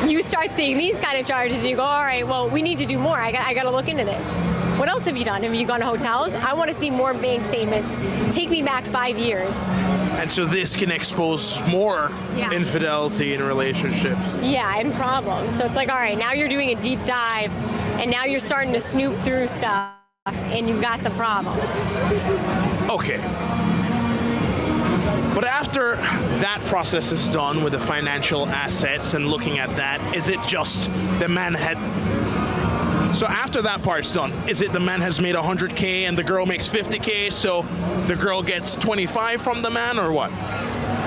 [SPEAKER 3] you start seeing these kind of charges and you go, all right, well, we need to do more. I got to look into this. What else have you done? Have you gone to hotels? I want to see more bank statements. Take me back 5 years.
[SPEAKER 10] And so this can expose more infidelity in a relationship.
[SPEAKER 3] Yeah, and problems. So it's all right, now you're doing a deep dive and now you're starting to snoop through stuff and you've got some problems.
[SPEAKER 10] Okay. But after that process is done with the financial assets and looking at that, is it just the man had... So after that part's done, is it the man has made 100K and the girl makes 50K, so the girl gets 25 from the man, or what?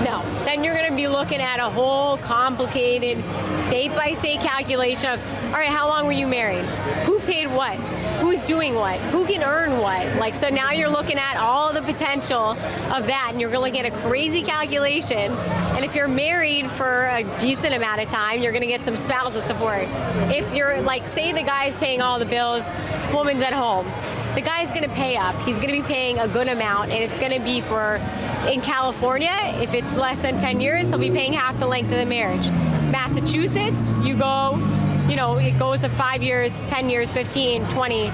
[SPEAKER 3] No. Then you're going to be looking at a whole complicated state-by-state calculation of, all right, how long were you married? Who paid what? Who's doing what? Who can earn what? So now you're looking at all the potential of that, and you're looking at a crazy calculation. And if you're married for a decent amount of time, you're going to get some spousal support. If you're, say the guy's paying all the bills, woman's at home. The guy's going to pay up. He's going to be paying a good amount, and it's going to be for, in California, if it's less than 10 years, he'll be paying half the length of the marriage. Massachusetts, you go, it goes to 5 years, 10 years, 15, 20.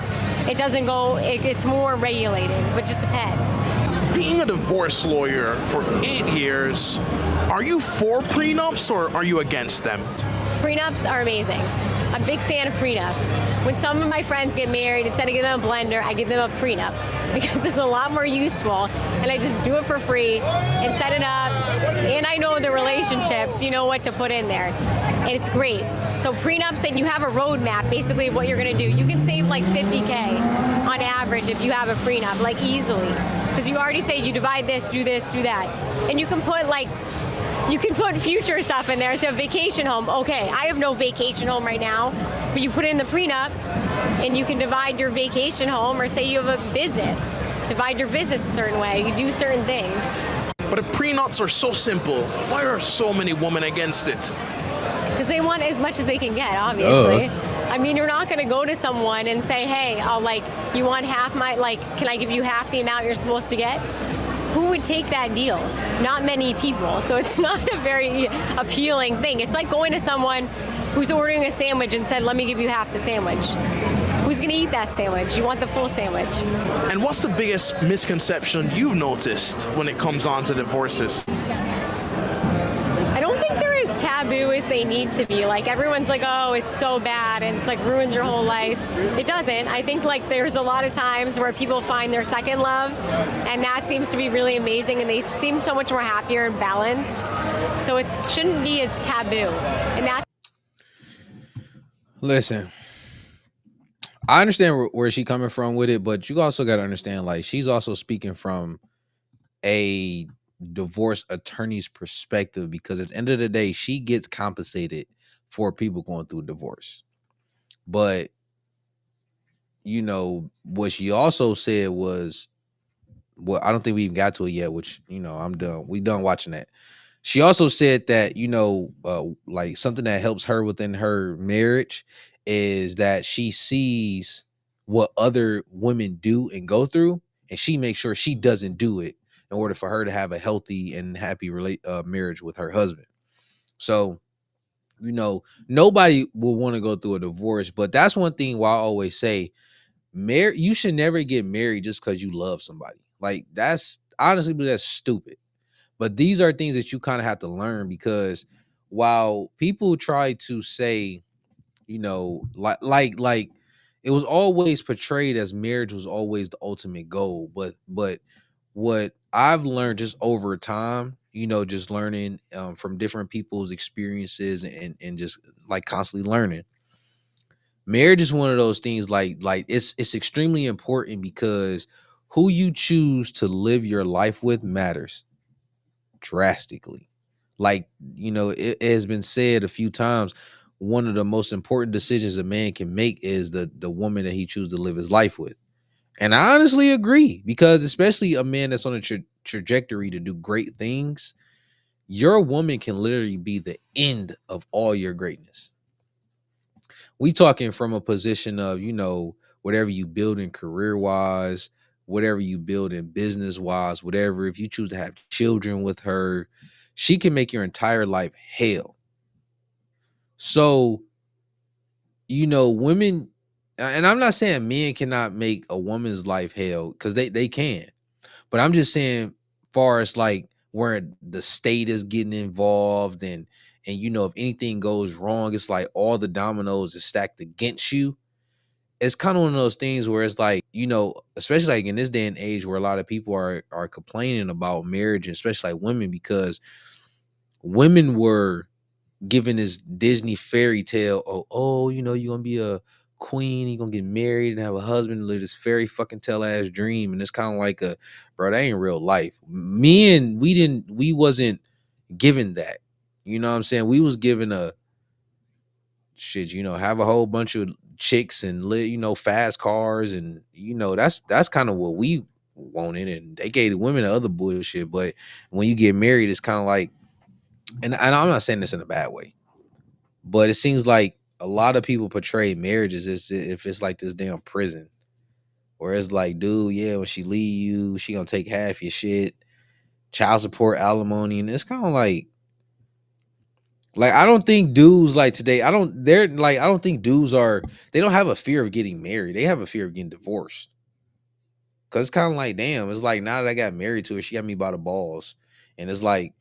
[SPEAKER 3] It doesn't go, it's more regulated, but it just depends.
[SPEAKER 10] Being a divorce lawyer for 8 years, are you for prenups or are you against them?
[SPEAKER 3] Prenups are amazing. I'm a big fan of prenups. When some of my friends get married, instead of giving them a blender, I give them a prenup because it's a lot more useful, and I just do it for free and set it up. And I know the relationships, you know what to put in there. And it's great. So prenups, and you have a roadmap, basically of what you're gonna do. You can save like 50K on average if you have a prenup, like easily. Because you already say you divide this, do that. And you can put future stuff in there. So vacation home, okay, I have no vacation home right now, but you put in the prenup and you can divide your vacation home, or say you have a business, divide your business a certain way, you do certain things.
[SPEAKER 10] But if prenups are so simple, why are so many women against it?
[SPEAKER 3] Because they want as much as they can get, obviously. I mean, you're not going to go to someone and say, hey, you want half can I give you half the amount you're supposed to get? Who would take that deal? Not many people. So it's not a very appealing thing. It's like going to someone who's ordering a sandwich and said, let me give you half the sandwich. Who's going to eat that sandwich? You want the full sandwich.
[SPEAKER 10] And what's the biggest misconception you've noticed when it comes on to divorces?
[SPEAKER 3] I don't think they're as taboo as they need to be. Like, everyone's like, oh, it's so bad, and it's like ruins your whole life. It doesn't. I think like there's a lot of times where people find their second loves, and that seems to be really amazing, and they seem so much more happier and balanced. So it shouldn't be as taboo. And that's
[SPEAKER 1] Listen, I understand where she's coming from with it, but you also got to understand, like, she's also speaking from a divorce attorney's perspective, because at the end of the day, she gets compensated for people going through divorce. But what she also said was, well, I don't think we even got to it yet, which I'm done. We done watching that. She also said that, like, something that helps her within her marriage is that she sees what other women do and go through, and she makes sure she doesn't do it in order for her to have a healthy and happy marriage with her husband. So, nobody will want to go through a divorce, but that's one thing why I always say, you should never get married just because you love somebody. Like, that's honestly, that's stupid. But these are things that you kind of have to learn, because while people try to say, like it was always portrayed as marriage was always the ultimate goal. But what I've learned just over time, just learning from different people's experiences, and just like constantly learning. Marriage is one of those things, like it's extremely important, because who you choose to live your life with matters drastically. Like, it has been said a few times, one of the most important decisions a man can make is the woman that he chooses to live his life with. And I honestly agree, because especially a man that's on a trajectory to do great things, your woman can literally be the end of all your greatness. We talking from a position of, whatever you build in career wise, whatever you build in business wise, whatever, if you choose to have children with her, she can make your entire life hell. So, women, and I'm not saying men cannot make a woman's life hell, because they can. But I'm just saying, far as like where the state is getting involved, and if anything goes wrong, it's like all the dominoes is stacked against you. It's kind of one of those things where it's like, especially like in this day and age where a lot of people are complaining about marriage, and especially like women, because women were given this Disney fairy tale. Oh, you're gonna be a queen, you're gonna get married and have a husband, and live this fairy fucking tell ass dream. And it's kind of like, bro, that ain't real life. We wasn't given that. You know what I'm saying? We was given a shit, have a whole bunch of chicks and live, fast cars, and that's kind of what we wanted. And they gave the women the other bullshit. But when you get married, it's kind of like, and I'm not saying this in a bad way, but it seems like a lot of people portray marriages as if it's like this damn prison, where it's like, dude, yeah, when she leave you, she gonna take half your shit, child support, alimony, and it's kind of like I don't think dudes like today. I don't think dudes they don't have a fear of getting married. They have a fear of getting divorced. Cause it's kind of like, damn, it's like, now that I got married to her, she got me by the balls, and it's like,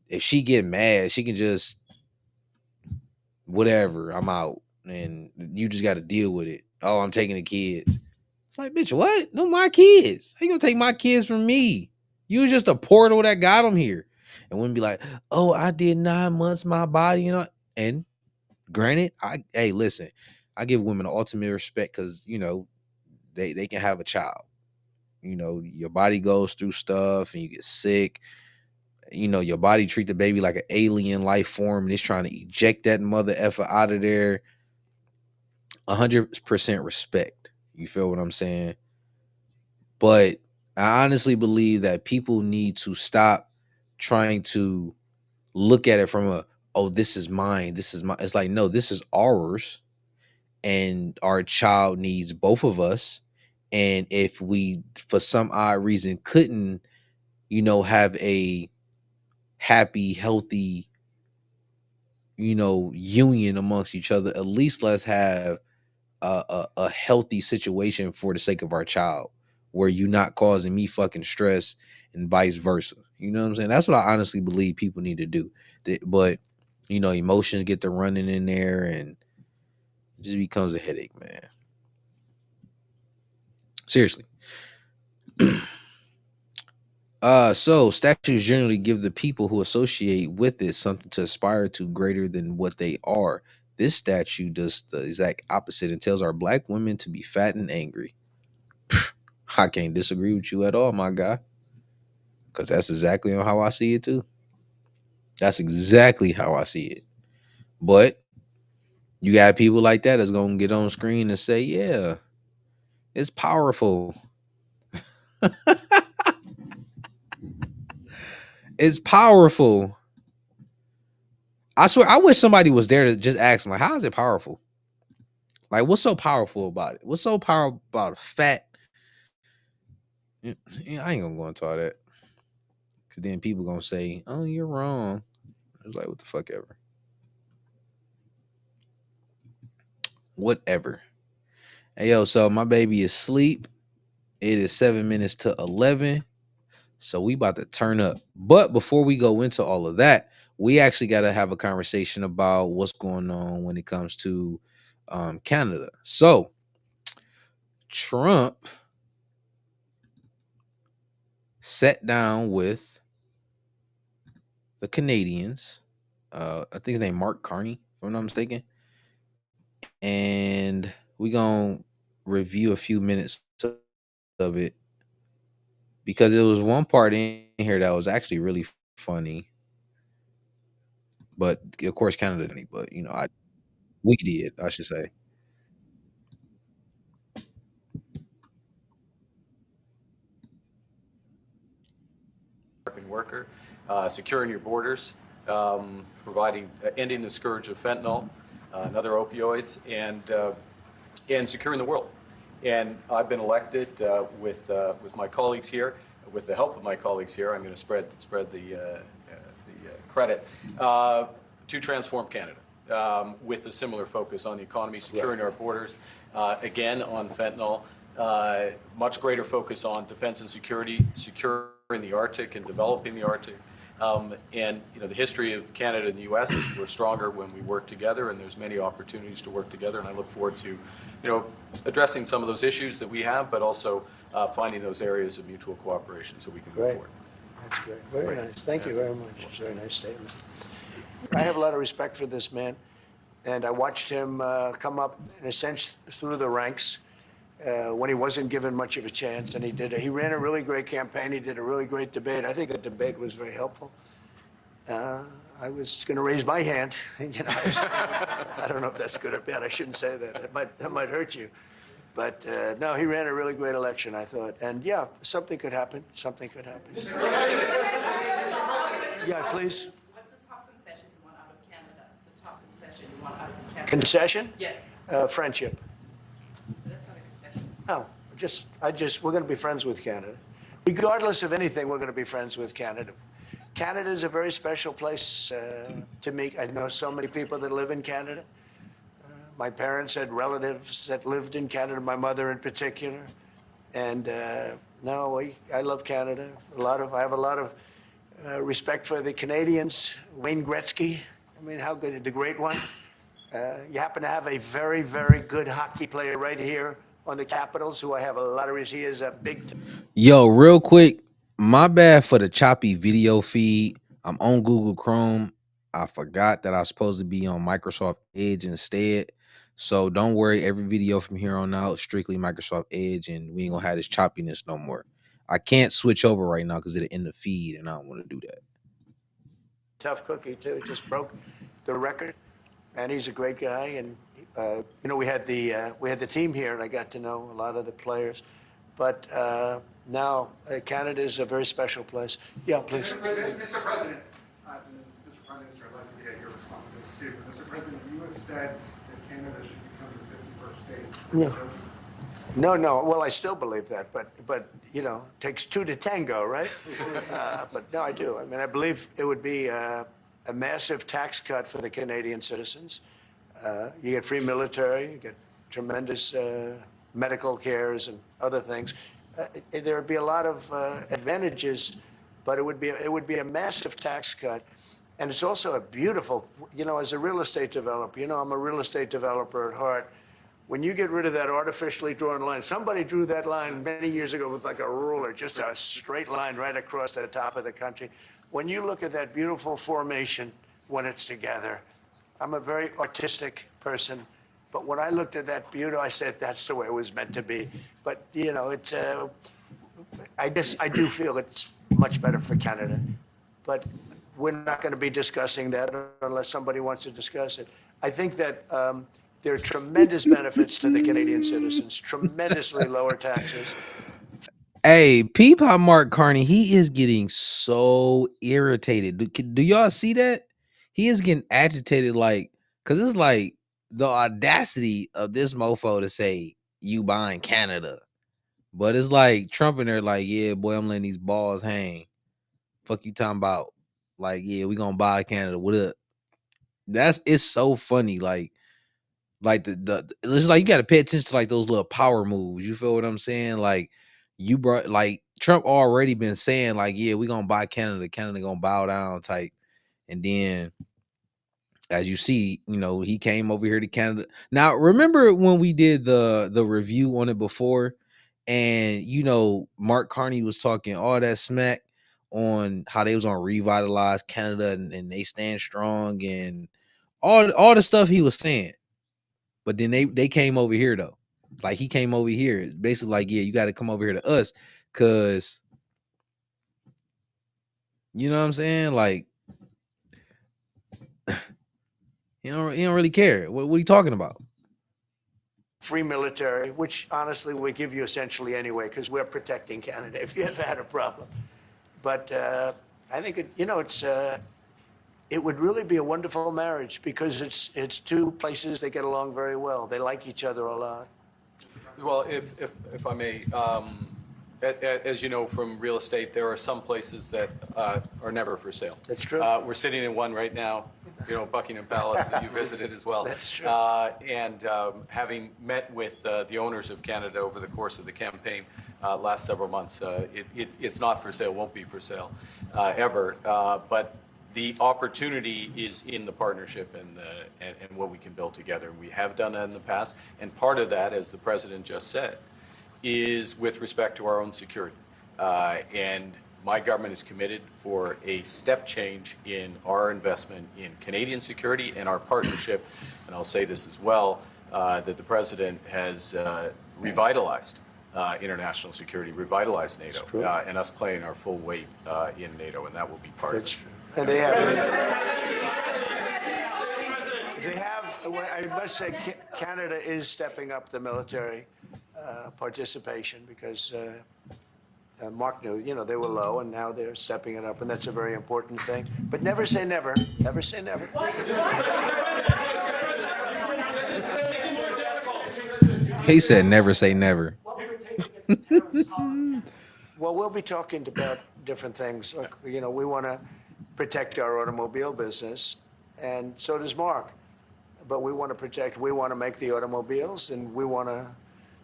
[SPEAKER 1] if she get mad, she can just whatever, I'm out. and you just got to deal with it. Oh, I'm taking the kids. It's like, bitch, what? No, my kids. How you gonna take my kids from me? You was just a portal that got them here. And women be like, oh, I did 9 months, my body, And granted, hey, listen, I give women the ultimate respect because they can have a child. Your body goes through stuff and you get sick. Your body treat the baby like an alien life form and it's trying to eject that mother effer out of there. 100% respect. You feel what I'm saying? But I honestly believe that people need to stop trying to look at it from oh, this is mine. This is my, it's like, no, this is ours. And our child needs both of us. And if we, for some odd reason, couldn't, have a happy, healthy, union amongst each other, at least let's have a healthy situation for the sake of our child, where you're not causing me fucking stress and vice versa. You know what I'm saying? That's what I honestly believe people need to do. But emotions get to running in there, and it just becomes a headache, man. Seriously. So statues generally give the people who associate with it something to aspire to greater than what they are. This statue does the exact opposite and tells our black women to be fat and angry. I can't disagree with you at all, my guy. Because that's exactly how I see it too. That's exactly how I see it. But you got people like that that's gonna get on screen and say, yeah, it's powerful. It's powerful. I swear, I wish somebody was there to just ask them, like, how is it powerful? Like, what's so powerful about it? What's so powerful about a fat? I ain't gonna go into all that. Cause then people gonna say, oh, you're wrong. It's like, what the fuck ever. Whatever. Hey, yo, so my baby is asleep. It is 7 minutes to 11. So we about to turn up. But before we go into all of that, we actually got to have a conversation about what's going on when it comes to Canada. So Trump sat down with the Canadians. I think his name Mark Carney, if I'm not mistaken. And we're going to review a few minutes of it, because it was one part in here that was actually really funny. But of course, Canada didn't. But we did, I should say.
[SPEAKER 11] American worker, securing your borders, providing, ending the scourge of fentanyl and other opioids, and securing the world. And I've been elected with my colleagues here, with the help of my colleagues here. I'm going to spread the credit to transform Canada with a similar focus on the economy, securing our borders, again on fentanyl, much greater focus on defense and security, securing the Arctic and developing the Arctic. And the history of Canada and the U.S. is we're stronger when we work together, and there's many opportunities to work together. And I look forward to, addressing some of those issues that we have, but also finding those areas of mutual cooperation so we can move forward.
[SPEAKER 12] That's great. Very nice. Thank you very much. It's a very nice statement. I have a lot of respect for this man, and I watched him come up, in a sense, through the ranks when he wasn't given much of a chance, and he ran a really great campaign. He did a really great debate. I think the debate was very helpful. I was going to raise my hand. I don't know if that's good or bad. I shouldn't say that. That might hurt you. But no, he ran a really great election, I thought. And yeah, something could happen. Something could happen. Yeah, please.
[SPEAKER 13] What's the top concession you want out of Canada? The top concession you want out of Canada?
[SPEAKER 12] Concession?
[SPEAKER 13] Yes.
[SPEAKER 12] Friendship.
[SPEAKER 13] That's not a concession.
[SPEAKER 12] No, we're going to be friends with Canada. Regardless of anything, we're going to be friends with Canada. Canada is a very special place to me. I know so many people that live in Canada. My parents had relatives that lived in Canada, my mother in particular. And no, I love Canada. I have a lot of respect for the Canadians. Wayne Gretzky, I mean, how good, the great one. You happen to have a very, very good hockey player right here on the Capitals, who I have a lot of respect. He is a big.
[SPEAKER 1] Yo, real quick, my bad for the choppy video feed. I'm on Google Chrome. I forgot that I was supposed to be on Microsoft Edge instead. So don't worry, every video from here on out, strictly Microsoft Edge, and we ain't gonna have this choppiness no more. I can't switch over right now because it'll end the feed, and I don't want to do that.
[SPEAKER 12] Tough cookie too. Just broke the record, and he's a great guy. And we had the team here, and I got to know a lot of the players. But now Canada is a very special place. Yeah, please.
[SPEAKER 14] Mr. President, Mr. President, Prime Minister, I'd like to get your response to this too. Mr. President, you have said that Canada should become the 51st state.
[SPEAKER 12] Yeah. No. Well, I still believe that, but it takes two to tango, right? But no, I do. I mean, I believe it would be a massive tax cut for the Canadian citizens. You get free military, you get tremendous medical cares and other things. There would be a lot of advantages, but it would be a massive tax cut. And it's also a beautiful, as a real estate developer, I'm a real estate developer at heart. When you get rid of that artificially drawn line, somebody drew that line many years ago with like a ruler, just a straight line right across the top of the country. When you look at that beautiful formation when it's together, I'm a very artistic person, but when I looked at that beauty, I said, that's the way it was meant to be. But, I do feel it's much better for Canada. But we're not going to be discussing that unless somebody wants to discuss it. I think that there are tremendous benefits to the Canadian citizens, tremendously lower taxes.
[SPEAKER 1] Hey, peep how Mark Carney, he is getting so irritated. Do y'all see that? He is getting agitated, because it's like the audacity of this mofo to say you buying Canada. But it's like Trump in there like, yeah, boy, I'm letting these balls hang. Fuck you talking about? Like, yeah, we gonna buy Canada. What up? It's so funny. Like it's like you gotta pay attention to like those little power moves. You feel what I'm saying? Like you brought Trump already been saying like, yeah, we gonna buy Canada. Canada gonna bow down type. And then as you see, he came over here to Canada. Now, remember when we did the review on it before, and Mark Carney was talking all that smack on how they was gonna revitalize Canada and they stand strong and all the stuff he was saying. But then they came over here though. Like he came over here. It's basically like, yeah, you got to come over here to us, cause you know what I'm saying? Like he don't really care. What are you talking about?
[SPEAKER 12] Free military, which honestly we give you essentially anyway, because we're protecting Canada if you ever had a problem. But I think it would really be a wonderful marriage because it's two places that get along very well. They like each other a lot.
[SPEAKER 11] Well, if I may, as you know from real estate, there are some places that are never for sale.
[SPEAKER 12] That's true.
[SPEAKER 11] We're sitting in one right now, Buckingham Palace that you visited as well.
[SPEAKER 12] That's true.
[SPEAKER 11] And having met with the owners of Canada over the course of the campaign last several months, it's not for sale, won't be for sale ever. But the opportunity is in the partnership and what we can build together. And we have done that in the past. And part of that, as the president just said, is with respect to our own security. And my government is committed for a step change in our investment in Canadian security and our partnership. And I'll say this as well, that the president has revitalized international security, revitalized NATO, and us playing our full weight in NATO, and that will be part of it.
[SPEAKER 12] That's true. And they have, I must say, Canada is stepping up the military participation because Mark knew, they were low and now they're stepping it up, and that's a very important thing. But never say never. Never say never.
[SPEAKER 1] He said never say never.
[SPEAKER 12] Well, we'll be talking about different things. Like, we want to protect our automobile business, and so does Mark. But we want to make the automobiles, and we want to,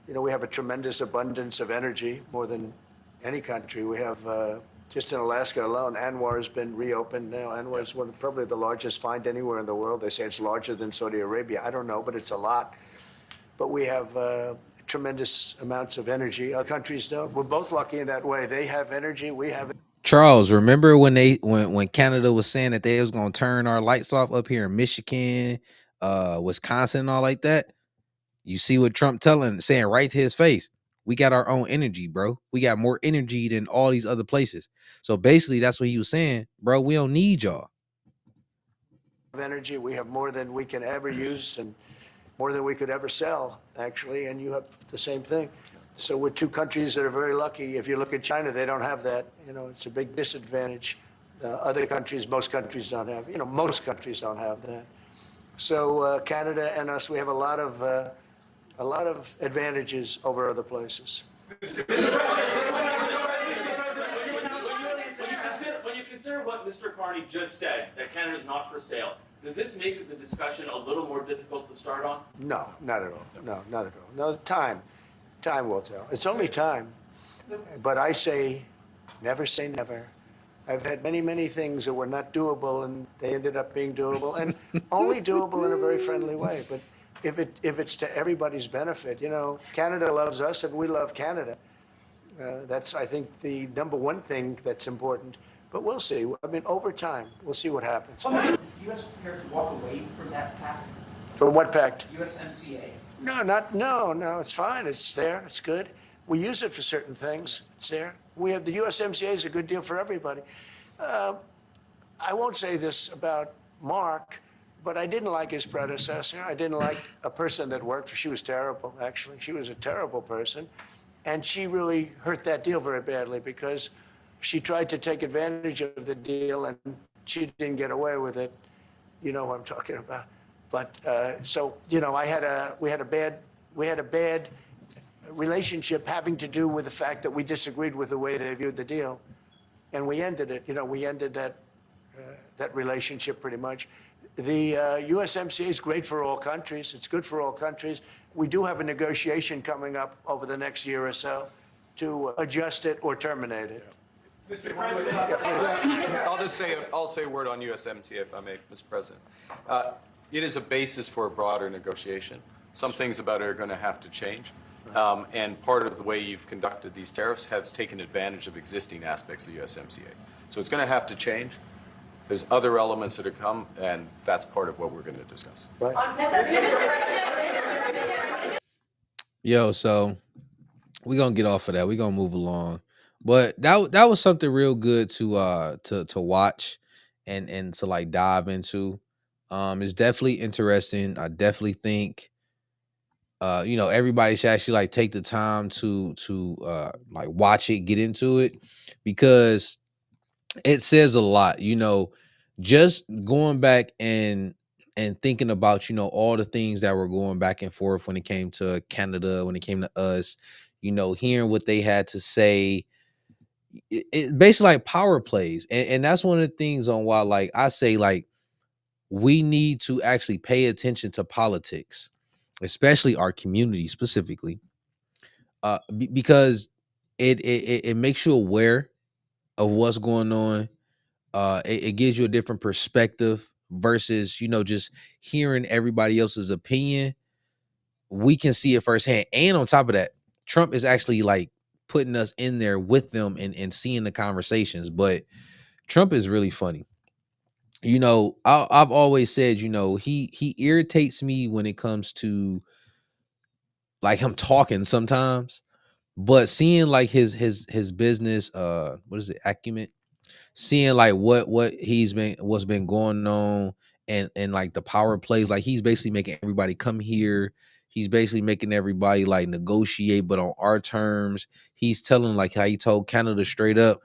[SPEAKER 12] we have a tremendous abundance of energy, more than any country. We have just in Alaska alone, Anwar has been reopened now. Anwar is probably the largest find anywhere in the world. They say it's larger than Saudi Arabia. I don't know, but it's a lot. But we have tremendous amounts of energy. Other countries don't. We're both lucky in that way. They have energy. We have.
[SPEAKER 1] Charles, remember when when Canada was saying that they was gonna turn our lights off up here in Michigan, Wisconsin, and all like that? You see what Trump saying right to his face. We got our own energy, bro. We got more energy than all these other places. So basically, that's what he was saying, bro. We don't need y'all.
[SPEAKER 12] Energy. We have more than we can ever use and more than we could ever sell, actually. And you have the same thing. So we're two countries that are very lucky. If you look at China, they don't have that. You know, it's a big disadvantage. Other countries, most countries don't have. You know, most countries don't have that. So Canada and us, we have a lot of advantages over other places.
[SPEAKER 15] When you consider what Mr. Carney just said, that Canada is not for sale, does this make the discussion a little more difficult to start on?
[SPEAKER 12] No, not at all. No, not at all. No, time will tell. It's only time. But I say, never say never. I've had many, many things that were not doable, and they ended up being doable, and only doable in a very friendly way. But if it's to everybody's benefit, you know, Canada loves us, and we love Canada. That's, I think, the number one thing that's important. But we'll see. I mean, over time, we'll see what happens.
[SPEAKER 16] Is the U.S. prepared to walk away from that pact?
[SPEAKER 12] From what pact?
[SPEAKER 16] USMCA.
[SPEAKER 12] No, it's fine. It's there. It's good. We use it for certain things. It's there. We have the USMCA is a good deal for everybody. I won't say this about Mark, but I didn't like his predecessor. I didn't like a person that worked for. She was terrible, actually. She was a terrible person. And she really hurt that deal very badly because she tried to take advantage of the deal and she didn't get away with it. You know who I'm talking about. But so, you know, we had a bad relationship having to do with the fact that we disagreed with the way they viewed the deal. And we ended it. You know, we ended that relationship pretty much. The USMCA is great for all countries. It's good for all countries. We do have a negotiation coming up over the next year or so to adjust it or terminate it.
[SPEAKER 11] Mr. President, I'll say a word on USMCA, if I may, Mr. President. It is a basis for a broader negotiation. Some things about it are going to have to change. And part of the way you've conducted these tariffs has taken advantage of existing aspects of USMCA. So it's going to have to change. There's other elements that are come, and that's part of what we're going to discuss.
[SPEAKER 12] Right.
[SPEAKER 1] Yo, so we're gonna get off of that. We're gonna move along. But that was something real good to watch and to like dive into. It's definitely interesting. I definitely think you know, everybody should actually like take the time to like watch it, get into it, because it says a lot, you know, just going back and thinking about, you know, all the things that were going back and forth when it came to Canada, when it came to us, you know, hearing what they had to say. It basically like power plays. And that's one of the things on why, like, I say, like, we need to actually pay attention to politics, especially our community specifically, because it makes you aware of what's going on. It gives you a different perspective versus, you know, just hearing everybody else's opinion. We can see it firsthand. And on top of that, Trump is actually like putting us in there with them and seeing the conversations. But Trump is really funny. You know, I've always said, you know, he irritates me when it comes to like him talking sometimes, but seeing like his business, what is it, acumen, seeing like what's been going on, and like the power plays, like he's basically making everybody come here. He's basically making everybody like negotiate, but on our terms. He's telling, like how he told Canada straight up,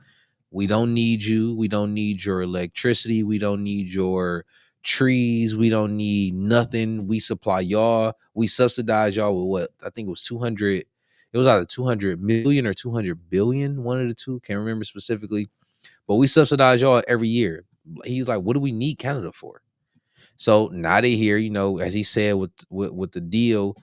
[SPEAKER 1] we don't need you. We don't need your electricity. We don't need your trees. We don't need nothing. We supply y'all. We subsidize y'all with what? I think it was 200. It was either 200 million or 200 billion. One of the two. Can't remember specifically. But we subsidize y'all every year. He's like, what do we need Canada for? So now they hear, you know, as he said with the deal,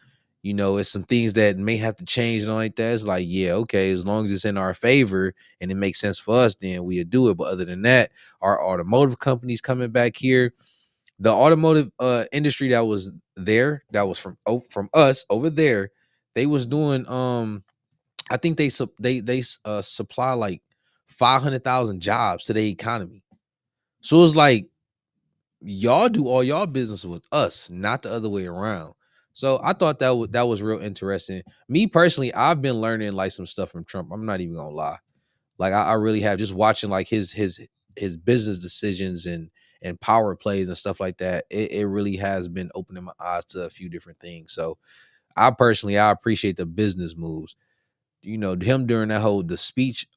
[SPEAKER 1] you know, it's some things that may have to change and all like that. It's like, yeah, okay, as long as it's in our favor and it makes sense for us, then we'll do it. But other than that, our automotive companies coming back here, the automotive industry that was there, that was from us over there, they was doing I think they supply like 500,000 jobs to the economy. So it's like y'all do all y'all business with us, not the other way around. So I thought that was real interesting. Me personally, I've been learning like some stuff from Trump. I'm not even gonna lie. Like I really have, just watching like his business decisions and power plays and stuff like that. It really has been opening my eyes to a few different things. So I appreciate the business moves. You know, him during that whole the speech,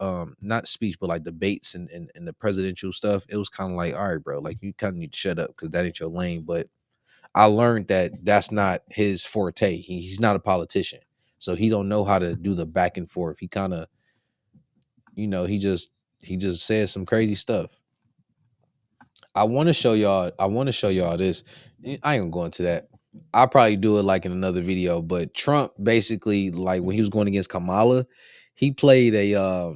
[SPEAKER 1] not speech, but like debates and the presidential stuff, it was kind of like, all right, bro, like you kind of need to shut up because that ain't your lane. But I learned that that's not his forte. He's not a politician, so he don't know how to do the back and forth. He kind of, you know, he just says some crazy stuff. I want to show y'all. I want to show y'all this. I ain't gonna go into that. I'll probably do it like in another video. But Trump basically, like when he was going against Kamala, he played a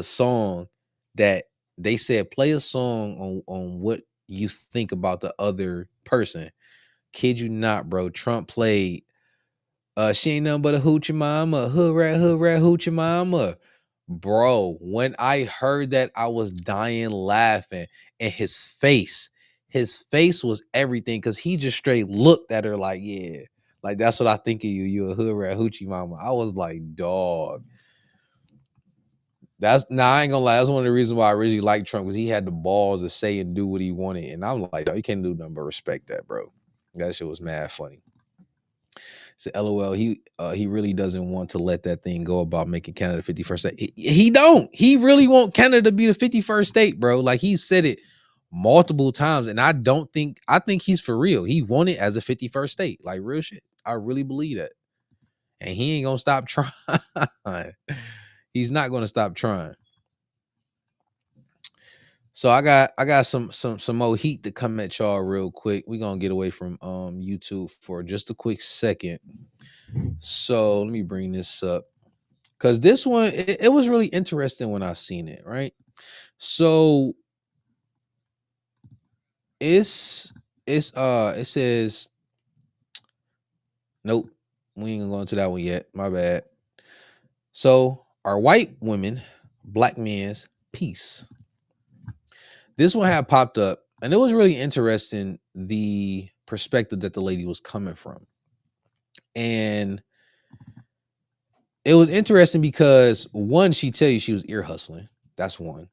[SPEAKER 1] song that they said play a song on what you think about the other person. Kid you not, bro. Trump played she ain't nothing but a hoochie mama, hood rat, hoochie mama. Bro, when I heard that, I was dying laughing. And his face was everything because he just straight looked at her like, yeah, like that's what I think of you. You a hood rat hoochie mama. I was like, dog. I ain't gonna lie. That's one of the reasons why I really like Trump, because he had the balls to say and do what he wanted. And I'm like, you can't do nothing but respect that, bro. That shit was mad funny. So LOL, he really doesn't want to let that thing go about making Canada 51st state. He don't. He really want Canada to be the 51st state, bro. Like he said it multiple times, and I think he's for real. He want it as a 51st state. Like real shit. I really believe that. And he ain't gonna stop trying. He's not gonna stop trying. So I got some more heat to come at y'all real quick. We're gonna get away from YouTube for just a quick second. So let me bring this up. Because this one, it was really interesting when I seen it, right? So it says, nope, we ain't gonna go into that one yet. My bad. So are white women black men's peace? This one had popped up, and it was really interesting the perspective that the lady was coming from. And it was interesting because one, she tell you she was ear hustling. That's one.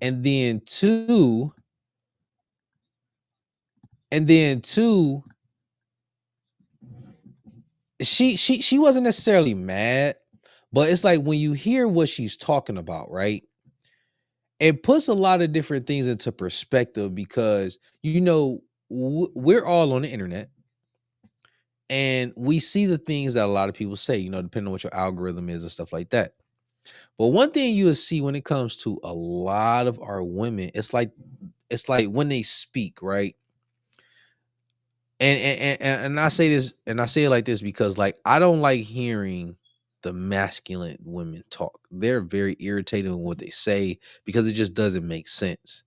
[SPEAKER 1] And then two, she wasn't necessarily mad, but it's like when you hear what she's talking about, right? It puts a lot of different things into perspective because we're all on the internet and we see the things that a lot of people say, depending on what your algorithm is and stuff like that. But one thing you will see when it comes to a lot of our women, it's like when they speak, right? And I say this, and I say it like this because like I don't like hearing the masculine women talk. They're very irritating with what they say because it just doesn't make sense.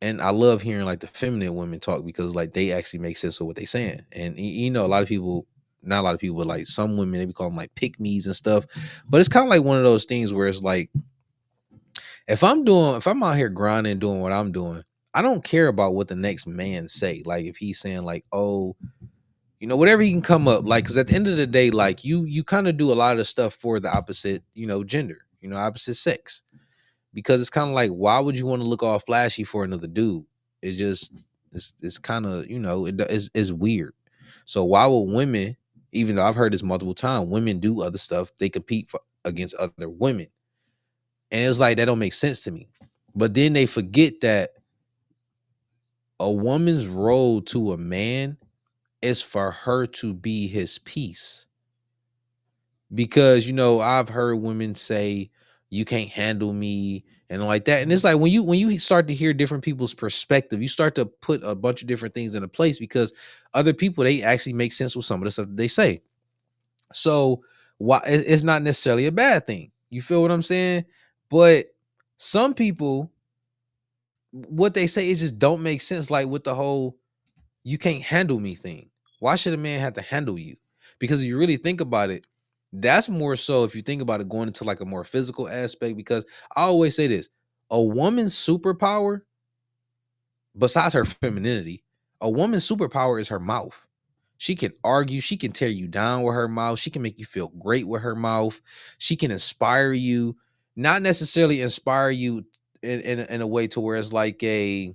[SPEAKER 1] And I love hearing like the feminine women talk because like they actually make sense of what they're saying. And a lot of people, not a lot of people, but like some women, they be calling them like pick me's and stuff. But it's kind of like one of those things where it's like if I'm out here grinding, doing what I'm doing, I don't care about what the next man say. Like if he's saying like, oh, whatever he can come up, like, because at the end of the day, like you kind of do a lot of stuff for the opposite, gender, opposite sex, because it's kind of like, why would you want to look all flashy for another dude? It's just, it's kind of, it's weird. So why would women, even though I've heard this multiple times, women do other stuff, they compete against other women, and it's like that don't make sense to me. But then they forget that a woman's role to a man is for her to be his peace. Because, I've heard women say, you can't handle me and like that. And it's like when you start to hear different people's perspective, you start to put a bunch of different things into place because other people, they actually make sense with some of the stuff they say. So why it's not necessarily a bad thing. You feel what I'm saying? But some people, what they say, it just don't make sense. Like with the whole "you can't handle me" thing. Why should a man have to handle you? Because if you really think about it, that's more so if you think about it going into like a more physical aspect. Because I always say this: a woman's superpower, besides her femininity, a woman's superpower is her mouth. She can argue, she can tear you down with her mouth, she can make you feel great with her mouth, she can inspire you, not necessarily inspire you in a way to where it's like a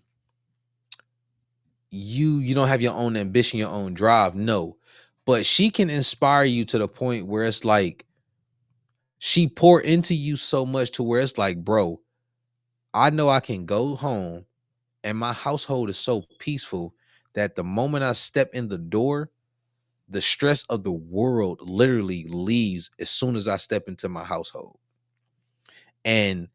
[SPEAKER 1] you don't have your own ambition, your own drive. No. But she can inspire you to the point where it's like she pour into you so much to where it's like, bro, I know I can go home and my household is so peaceful that the moment I step in the door, the stress of the world literally leaves as soon as I step into my household. And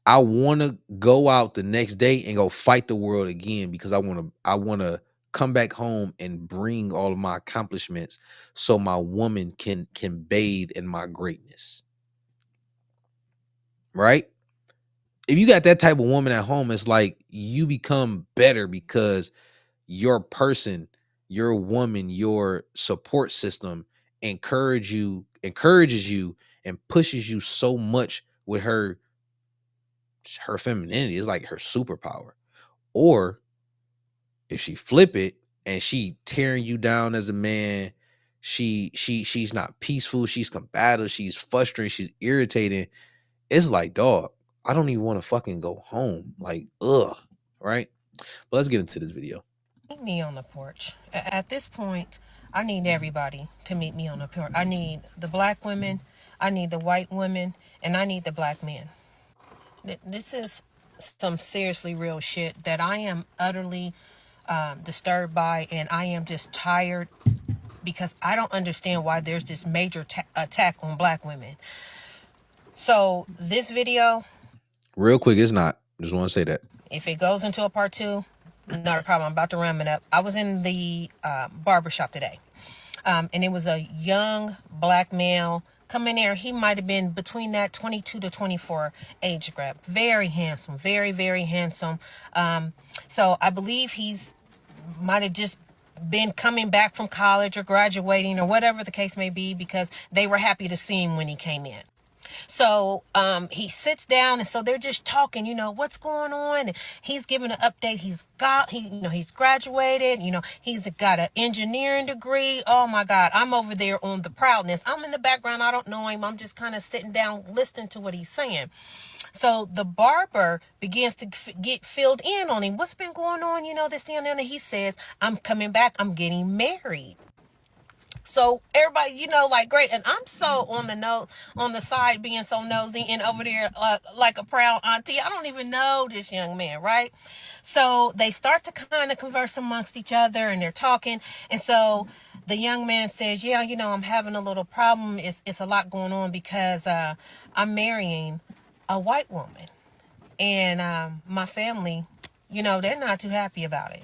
[SPEAKER 1] I want to go out the next day and go fight the world again because I want to come back home and bring all of my accomplishments so my woman can bathe in my greatness. Right? If you got that type of woman at home, it's like you become better because your person, your woman, your support system encourages you and pushes you so much with her femininity. Is like her superpower. Or if she flip it and she tearing you down as a man, she's not peaceful, she's combative, she's frustrating, she's irritating. It's like, dog, I don't even want to fucking go home. Like, ugh, right? But let's get into this video.
[SPEAKER 17] Meet me on the porch. At this point, I need everybody to meet me on the porch. I need the black women, I need the white women, and I need the black men. This is some seriously real shit that I am utterly disturbed by, and I am just tired because I don't understand why there's this major attack on black women. So this video,
[SPEAKER 1] real quick, it's not. Just want to say that.
[SPEAKER 17] If it goes into a part 2, not a problem. I'm about to ram it up. I was in the barber shop today, and it was a young black male come in there. He might have been between that 22 to 24 age group. Very handsome, very, very handsome. So I believe he's might have just been coming back from college or graduating or whatever the case may be, because they were happy to see him when he came in. So he sits down, and so they're just talking, what's going on, and he's giving an update. He's graduated, he's got an engineering degree. Oh my God, I'm over there on the proudness. I'm in the background, I don't know him, I'm just kind of sitting down listening to what he's saying. So the barber begins to get filled in on him. What's been going on, this and that. He says, I'm coming back, I'm getting married. So everybody, like, great. And I'm so on the side being so nosy and over there like a proud auntie. I don't even know this young man, right? So they start to kind of converse amongst each other, and they're talking. And so the young man says, yeah, I'm having a little problem. It's a lot going on because I'm marrying a white woman. And my family, they're not too happy about it.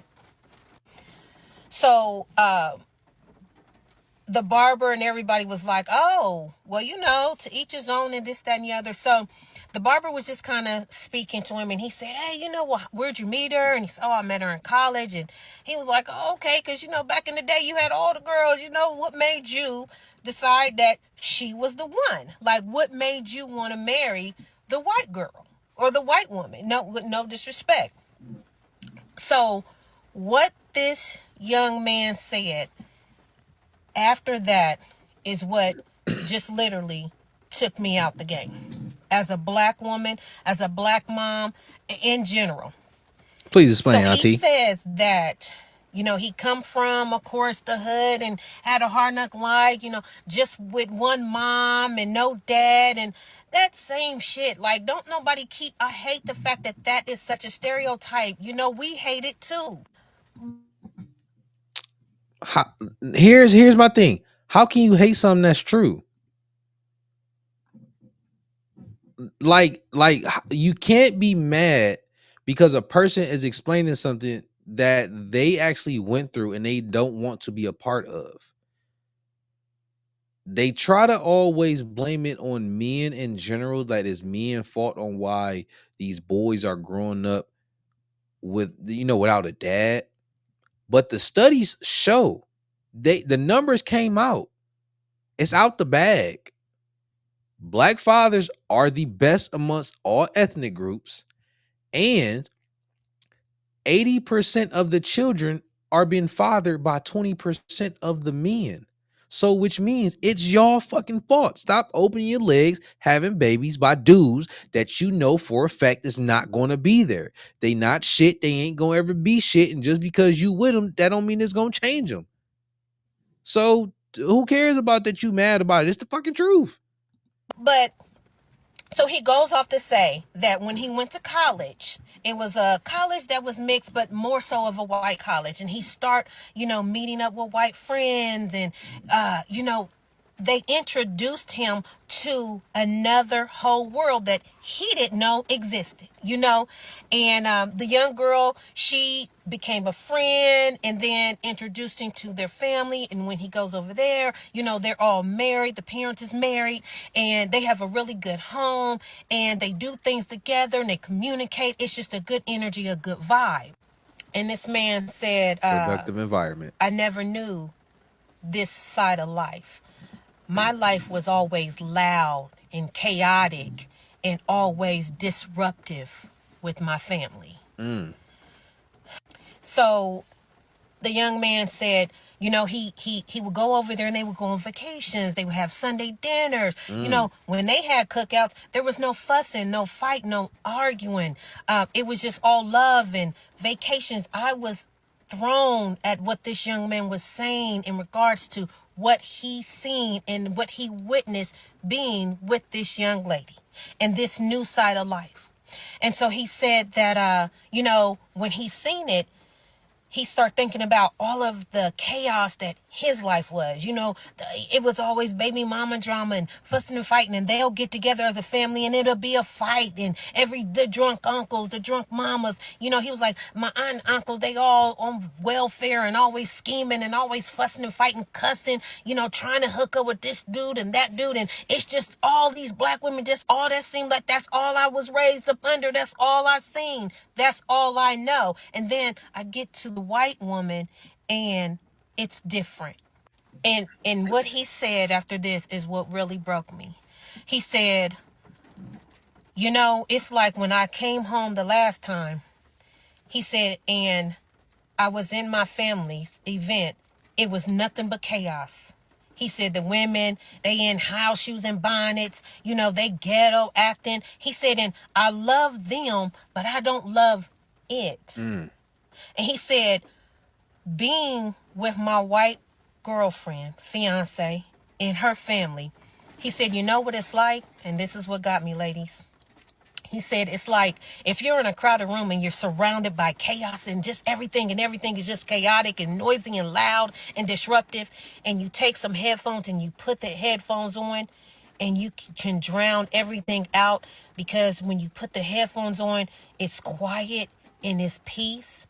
[SPEAKER 17] So the barber and everybody was like, oh, well, to each his own and this, that, and the other. So the barber was just kind of speaking to him, and he said, hey, where'd you meet her? And he said, oh, I met her in college. And he was like, oh, okay, because, back in the day, you had all the girls. What made you decide that she was the one? Like, what made you want to marry the white girl or the white woman? No disrespect. So what this young man said after that is what just literally took me out the game. As a black woman, as a black mom, in general.
[SPEAKER 1] Please explain,
[SPEAKER 17] so
[SPEAKER 1] Auntie.
[SPEAKER 17] He says that, he come from, of course, the hood and had a hard knock life, just with one mom and no dad, and that same shit. Like, don't nobody I hate the fact that is such a stereotype. We hate it too.
[SPEAKER 1] Here's my thing. How can you hate something that's true? You can't be mad because a person is explaining something that they actually went through and they don't want to be a part of. They try to always blame it on men in general, that is men fault on why these boys are growing up without a dad. But the studies show, the numbers came out. It's out the bag. Black fathers are the best amongst all ethnic groups, and 80% of the children are being fathered by 20% of the men. So, which means it's y'all fucking fault. Stop opening your legs, having babies by dudes that you know for a fact is not going to be there. They not shit. They ain't going to ever be shit. And just because you with them, that don't mean it's going to change them. So, who cares about that? You mad about it? It's the fucking truth.
[SPEAKER 17] But so he goes off to say that when he went to college, it was a college that was mixed, but more so of a white college. And he start, meeting up with white friends and, they introduced him to another whole world that he didn't know existed, and the young girl, she became a friend and then introduced him to their family. And when he goes over there, they're all married, the parents is married, and they have a really good home, and they do things together and they communicate. It's just a good energy, a good vibe. And this man said,
[SPEAKER 1] Productive environment.
[SPEAKER 17] I never knew this side of life. My life was always loud and chaotic and always disruptive with my family. So the young man said, he would go over there and they would go on vacations. They would have Sunday dinners. When they had cookouts, there was no fussing, no fight, no arguing. It was just all love and vacations. I was thrown at what this young man was saying in regards to what he seen and what he witnessed being with this young lady and this new side of life. And so he said that, when he seen it, he started thinking about all of the chaos that his life was. It was always baby mama drama and fussing and fighting, and they'll get together as a family and it'll be a fight, and the drunk uncles, the drunk mamas, he was like, my aunt and uncles, they all on welfare and always scheming and always fussing and fighting, cussing, trying to hook up with this dude and that dude. And it's just all these black women, just all that seemed like that's all I was raised up under. That's all I seen. That's all I know. And then I get to the white woman and it's different. And what he said after this is what really broke me. He said, it's like when I came home the last time, he said, and I was in my family's event, it was nothing but chaos. He said the women, they in house shoes and bonnets, they ghetto acting. He said, and I love them, but I don't love it. And he said, being with my white girlfriend, fiance, and her family, he said, you know what it's like? And this is what got me, ladies. He said, it's like if you're in a crowded room and you're surrounded by chaos and just everything, and everything is just chaotic and noisy and loud and disruptive, and you take some headphones and you put the headphones on and you can drown everything out, because when you put the headphones on, it's quiet and it's peace.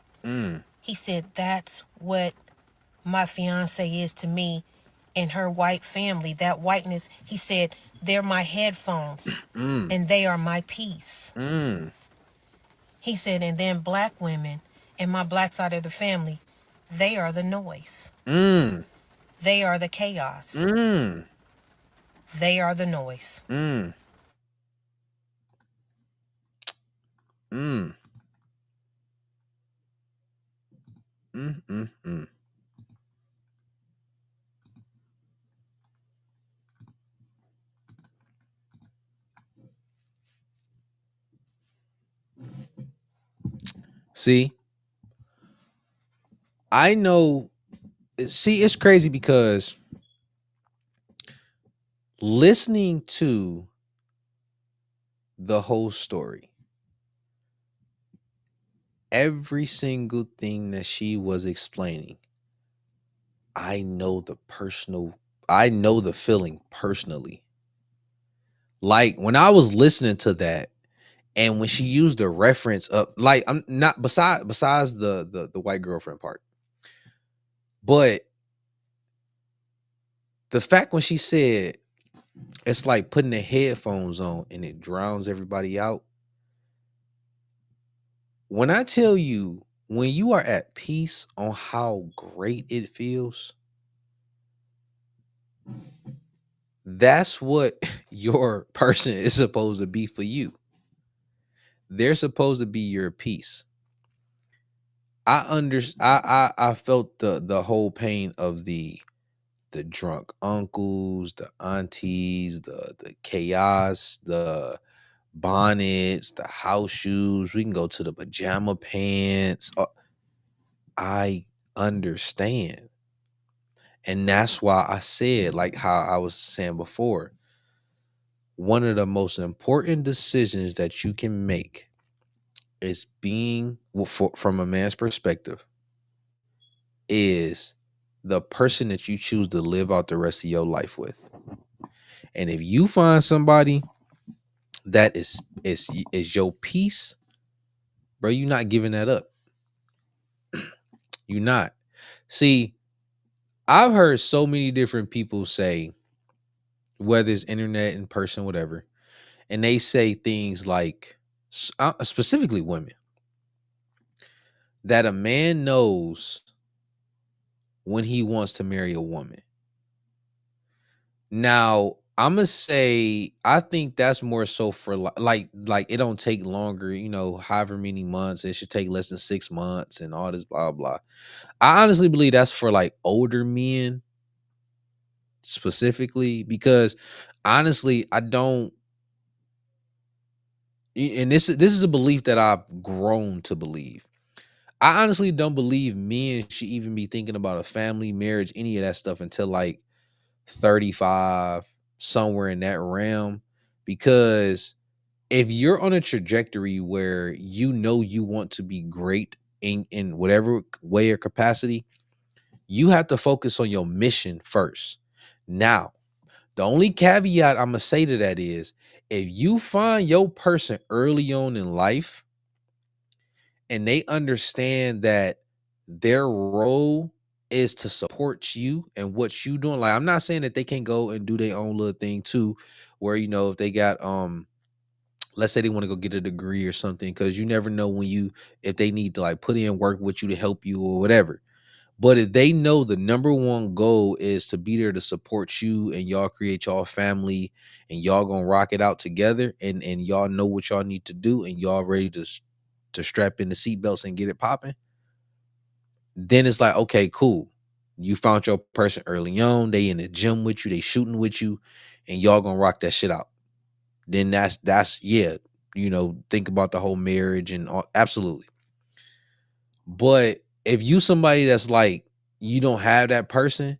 [SPEAKER 17] He said, that's what my fiance is to me and her white family. That whiteness, he said, they're my headphones and they are my peace. He said, and then black women and my black side of the family, they are the noise. They are the chaos. They are the noise.
[SPEAKER 1] See, I know. See, it's crazy because listening to the whole story, every single thing that she was explaining, I know the feeling personally. Like when I was listening to that, and when she used the reference of like I'm not besides the white girlfriend part, but the fact when she said it's like putting the headphones on and it drowns everybody out. When I tell you, when you are at peace on how great it feels, that's what your person is supposed to be for you. They're supposed to be your peace. I felt the whole pain of the drunk uncles, the aunties, the chaos, the bonnets, the house shoes. We can go to the pajama pants. I understand. And that's why I said, like how I was saying before, one of the most important decisions that you can make is being, from a man's perspective, is the person that you choose to live out the rest of your life with. And if you find somebody that is your peace, bro, you're not giving that up. You're not. See, I've heard so many different people say, whether it's internet, in person, whatever, and they say things like, specifically women, that a man knows when he wants to marry a woman. Now, I'm gonna say I think that's more so for like it don't take longer, however many months. It should take less than 6 months and all this blah blah. I honestly believe that's for like older men specifically because honestly, I don't. And this is a belief that I've grown to believe. I honestly don't believe men should even be thinking about a family, marriage, any of that stuff until like 35, somewhere in that realm. Because if you're on a trajectory where you want to be great in whatever way or capacity, you have to focus on your mission first. Now, the only caveat I'm gonna say to that is if you find your person early on in life and they understand that their role is to support you and what you doing. Like I'm not saying that they can't go and do their own little thing too, where if they got let's say they want to go get a degree or something, because you never know if they need to like put in work with you to help you or whatever. But if they know the number one goal is to be there to support you and y'all create y'all family and y'all gonna rock it out together and y'all know what y'all need to do and y'all ready to strap in the seatbelts and get it popping, then it's like, okay, cool. You found your person early on. They in the gym with you. They shooting with you, and y'all gonna rock that shit out. Then that's yeah. Think about the whole marriage and all, absolutely. But if you somebody that's like you don't have that person,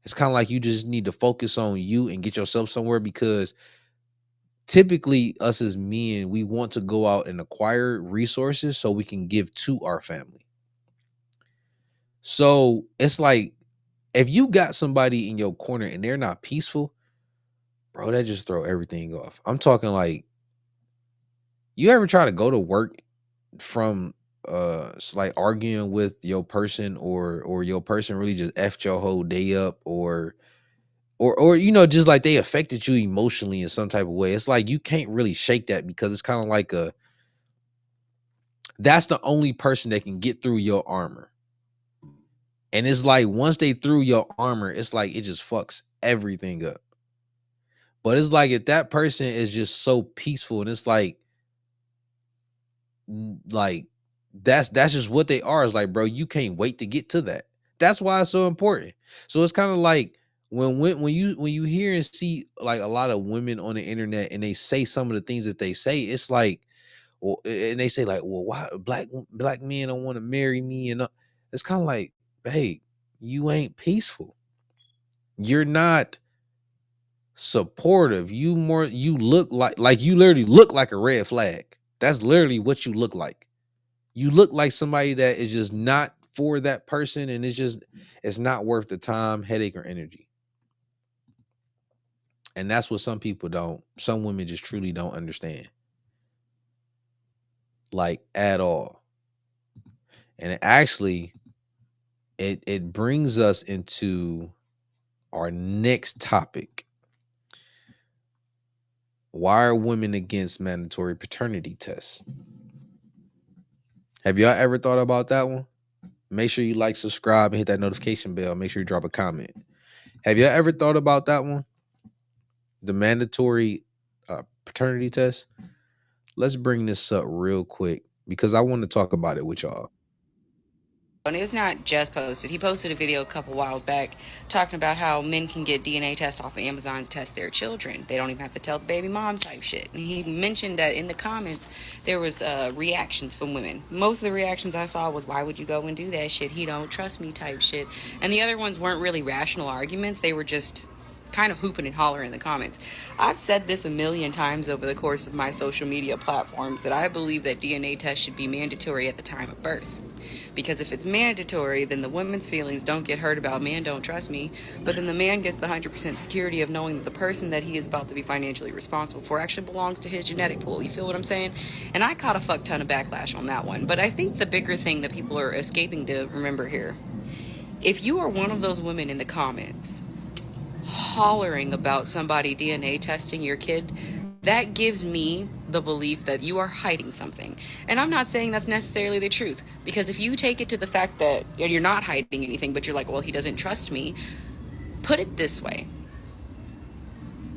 [SPEAKER 1] it's kind of like you just need to focus on you and get yourself somewhere because typically us as men, we want to go out and acquire resources so we can give to our family. So it's like if you got somebody in your corner and they're not peaceful, bro, that just throw everything off. I'm talking like you ever try to go to work from like arguing with your person or your person really just effed your whole day up or just like they affected you emotionally in some type of way. It's like you can't really shake that because it's kind of like that's the only person that can get through your armor. And it's like once they threw your armor, it's like it just fucks everything up. But it's like if that person is just so peaceful and it's like that's just what they are. It's like, bro, you can't wait to get to that. That's why it's so important. So it's kind of like when you hear and see like a lot of women on the internet and they say some of the things that they say, it's like, well, and they say like, well, why black men don't want to marry me, and it's kind of like, babe, you ain't peaceful. You're not supportive. You look like you literally look like a red flag. That's literally what you look like. You look like somebody that is just not for that person, and it's not worth the time, headache, or energy. And that's what some women just truly don't understand, like at all. And it brings us into our next topic. Why are women against mandatory paternity tests? Have y'all ever thought about that one? Make sure you like, subscribe, and hit that notification bell. Make sure you drop a comment. Have y'all ever thought about that one? The mandatory paternity test? Let's bring this up real quick because I want to talk about it with y'all.
[SPEAKER 18] And it's not just posted. He posted a video a couple whiles back talking about how men can get DNA tests off of Amazon to test their children. They don't even have to tell the baby mom type shit. And he mentioned that in the comments there was reactions from women. Most of the reactions I saw was, why would you go and do that shit? He don't trust me type shit. And the other ones weren't really rational arguments. They were just kind of hooping and hollering in the comments. I've said this a million times over the course of my social media platforms that I believe that DNA tests should be mandatory at the time of birth. Because if it's mandatory, then the woman's feelings don't get hurt about man don't trust me, but then the man gets the 100% security of knowing that the person that he is about to be financially responsible for actually belongs to his genetic pool. You feel what I'm saying? And I caught a fuck ton of backlash on that one. But I think the bigger thing that people are escaping to remember here, if you are one of those women in the comments hollering about somebody DNA testing your kid, that gives me the belief that you are hiding something. And I'm not saying that's necessarily the truth, because if you take it to the fact that you're not hiding anything, but you're like, well, he doesn't trust me, put it this way.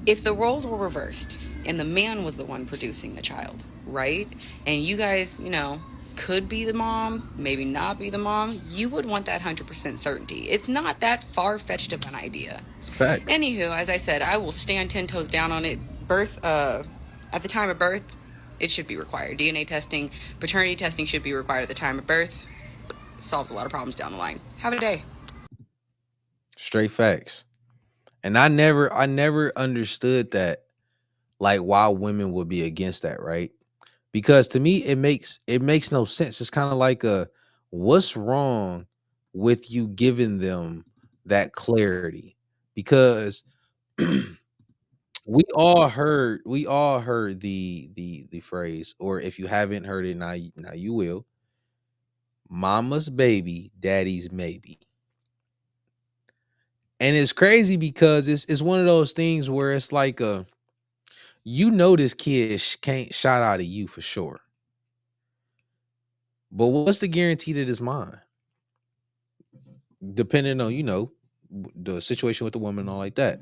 [SPEAKER 18] If the roles were reversed and the man was the one producing the child, right? And you guys, could be the mom, maybe not be the mom, you would want that 100% certainty. It's not that far-fetched of an idea.
[SPEAKER 1] Facts.
[SPEAKER 18] Anywho, as I said, I will stand 10 toes down on it. At the time of birth, it should be required. DNA testing, paternity testing should be required at the time of birth. Solves a lot of problems down the line. Have a day.
[SPEAKER 1] Straight facts. And I never understood that, like, why women would be against that, right? Because to me it makes no sense. It's kind of like what's wrong with you giving them that clarity? Because we all heard the phrase, or if you haven't heard it, now you will. Mama's baby, daddy's maybe. And it's crazy because it's one of those things where it's like this kid can't shot out of you for sure. But what's the guarantee that it's mine? Depending on, the situation with the woman and all like that.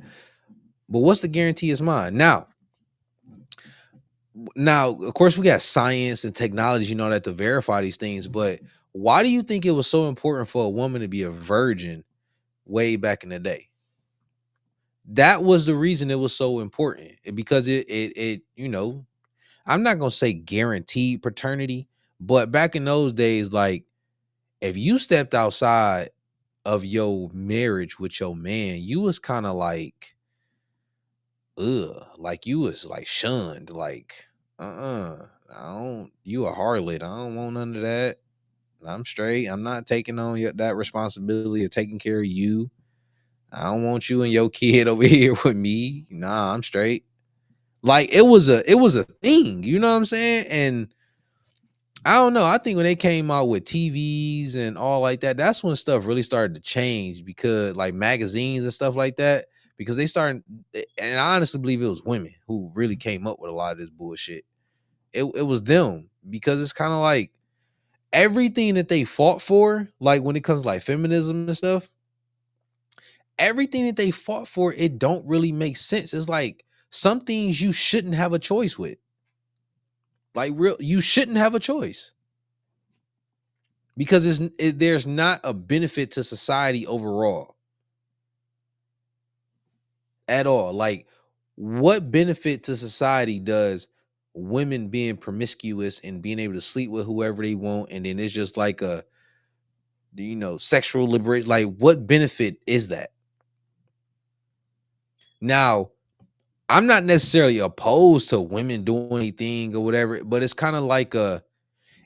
[SPEAKER 1] But what's the guarantee it's mine? Now, of course, we got science and technology and all that to verify these things. But why do you think it was so important for a woman to be a virgin way back in the day? That was the reason it was so important, because it I'm not gonna say guaranteed paternity, but back in those days, like, if you stepped outside of your marriage with your man, you was kind of like, like you was like shunned, like, I don't, you a harlot. I don't want none of that. I'm straight. I'm not taking on that responsibility of taking care of you. I don't want you and your kid over here with me. Nah, I'm straight. Like, it was a thing, you know what I'm saying? And I don't know. I think when they came out with TVs and all like that, that's when stuff really started to change, because like magazines and stuff like that, because they started, and I honestly believe it was women who really came up with a lot of this bullshit. It was them, because it's kind of like everything that they fought for, like when it comes to like feminism and stuff, everything that they fought for, it don't really make sense. It's like some things you shouldn't have a choice with. Like, you shouldn't have a choice, because there's not a benefit to society overall at all. Like, what benefit to society does women being promiscuous and being able to sleep with whoever they want, and then it's just like a sexual liberation? Like, what benefit is that? Now, I'm not necessarily opposed to women doing anything or whatever, but it's kind of like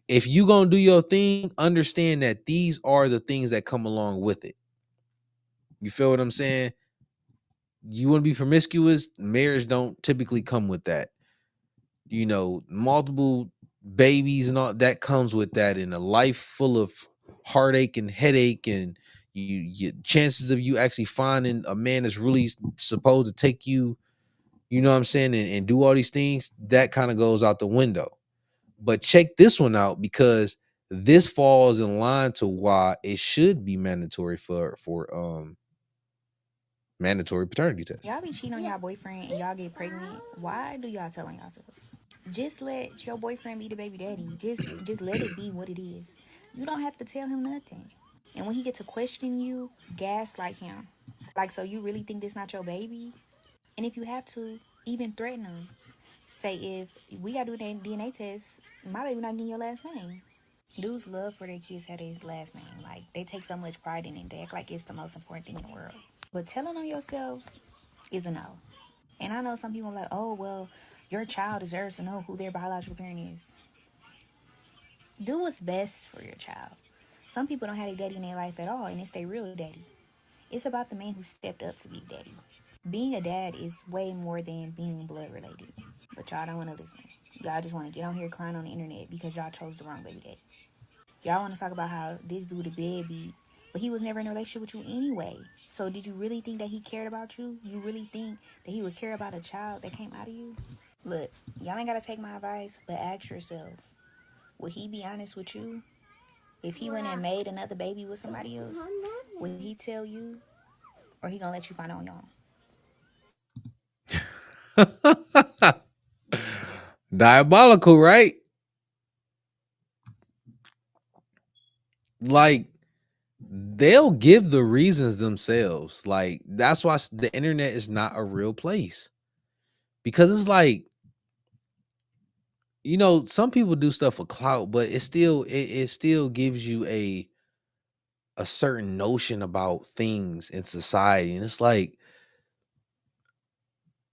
[SPEAKER 1] if you gonna do your thing, understand that these are the things that come along with it. You feel what I'm saying? You want to be promiscuous, marriage don't typically come with that. You know, multiple babies and all that comes with that, and a life full of heartache and headache, and you chances of you actually finding a man that's really supposed to take you, you know what I'm saying, and do all these things, that kind of goes out the window. But check this one out, because this falls in line to why it should be mandatory for mandatory paternity tests.
[SPEAKER 19] Y'all be cheating on y'all boyfriend and y'all get pregnant. Why do y'all tell on yourself? Just let your boyfriend be the baby daddy. Just let it be what it is. You don't have to tell him nothing. And when he get to question you, gaslight him. Like, so you really think this not your baby? And if you have to, even threaten him. Say, if we gotta do a DNA test, my baby not getting your last name. Dudes love for their kids have their last name. Like, they take so much pride in it. They act like it's the most important thing in the world. But telling on yourself is a no. And I know some people are like, oh, well, your child deserves to know who their biological parent is. Do what's best for your child. Some people don't have a daddy in their life at all, and it's their real daddy. It's about the man who stepped up to be daddy. Being a dad is way more than being blood related. But y'all don't want to listen. Y'all just want to get on here crying on the internet because y'all chose the wrong baby daddy. Y'all want to talk about how this dude a deadbeat, but he was never in a relationship with you anyway. So did you really think that he cared about you? You really think that he would care about a child that came out of you? Look, y'all ain't got to take my advice, but ask yourself, would he be honest with you? If he went and made another baby with somebody else, would he tell you? Or he gonna let you find out on your own?
[SPEAKER 1] Diabolical, right? Like, they'll give the reasons themselves. Like, that's why the internet is not a real place. Because it's like, you know, some people do stuff for clout, but it still gives you a certain notion about things in society. And it's like,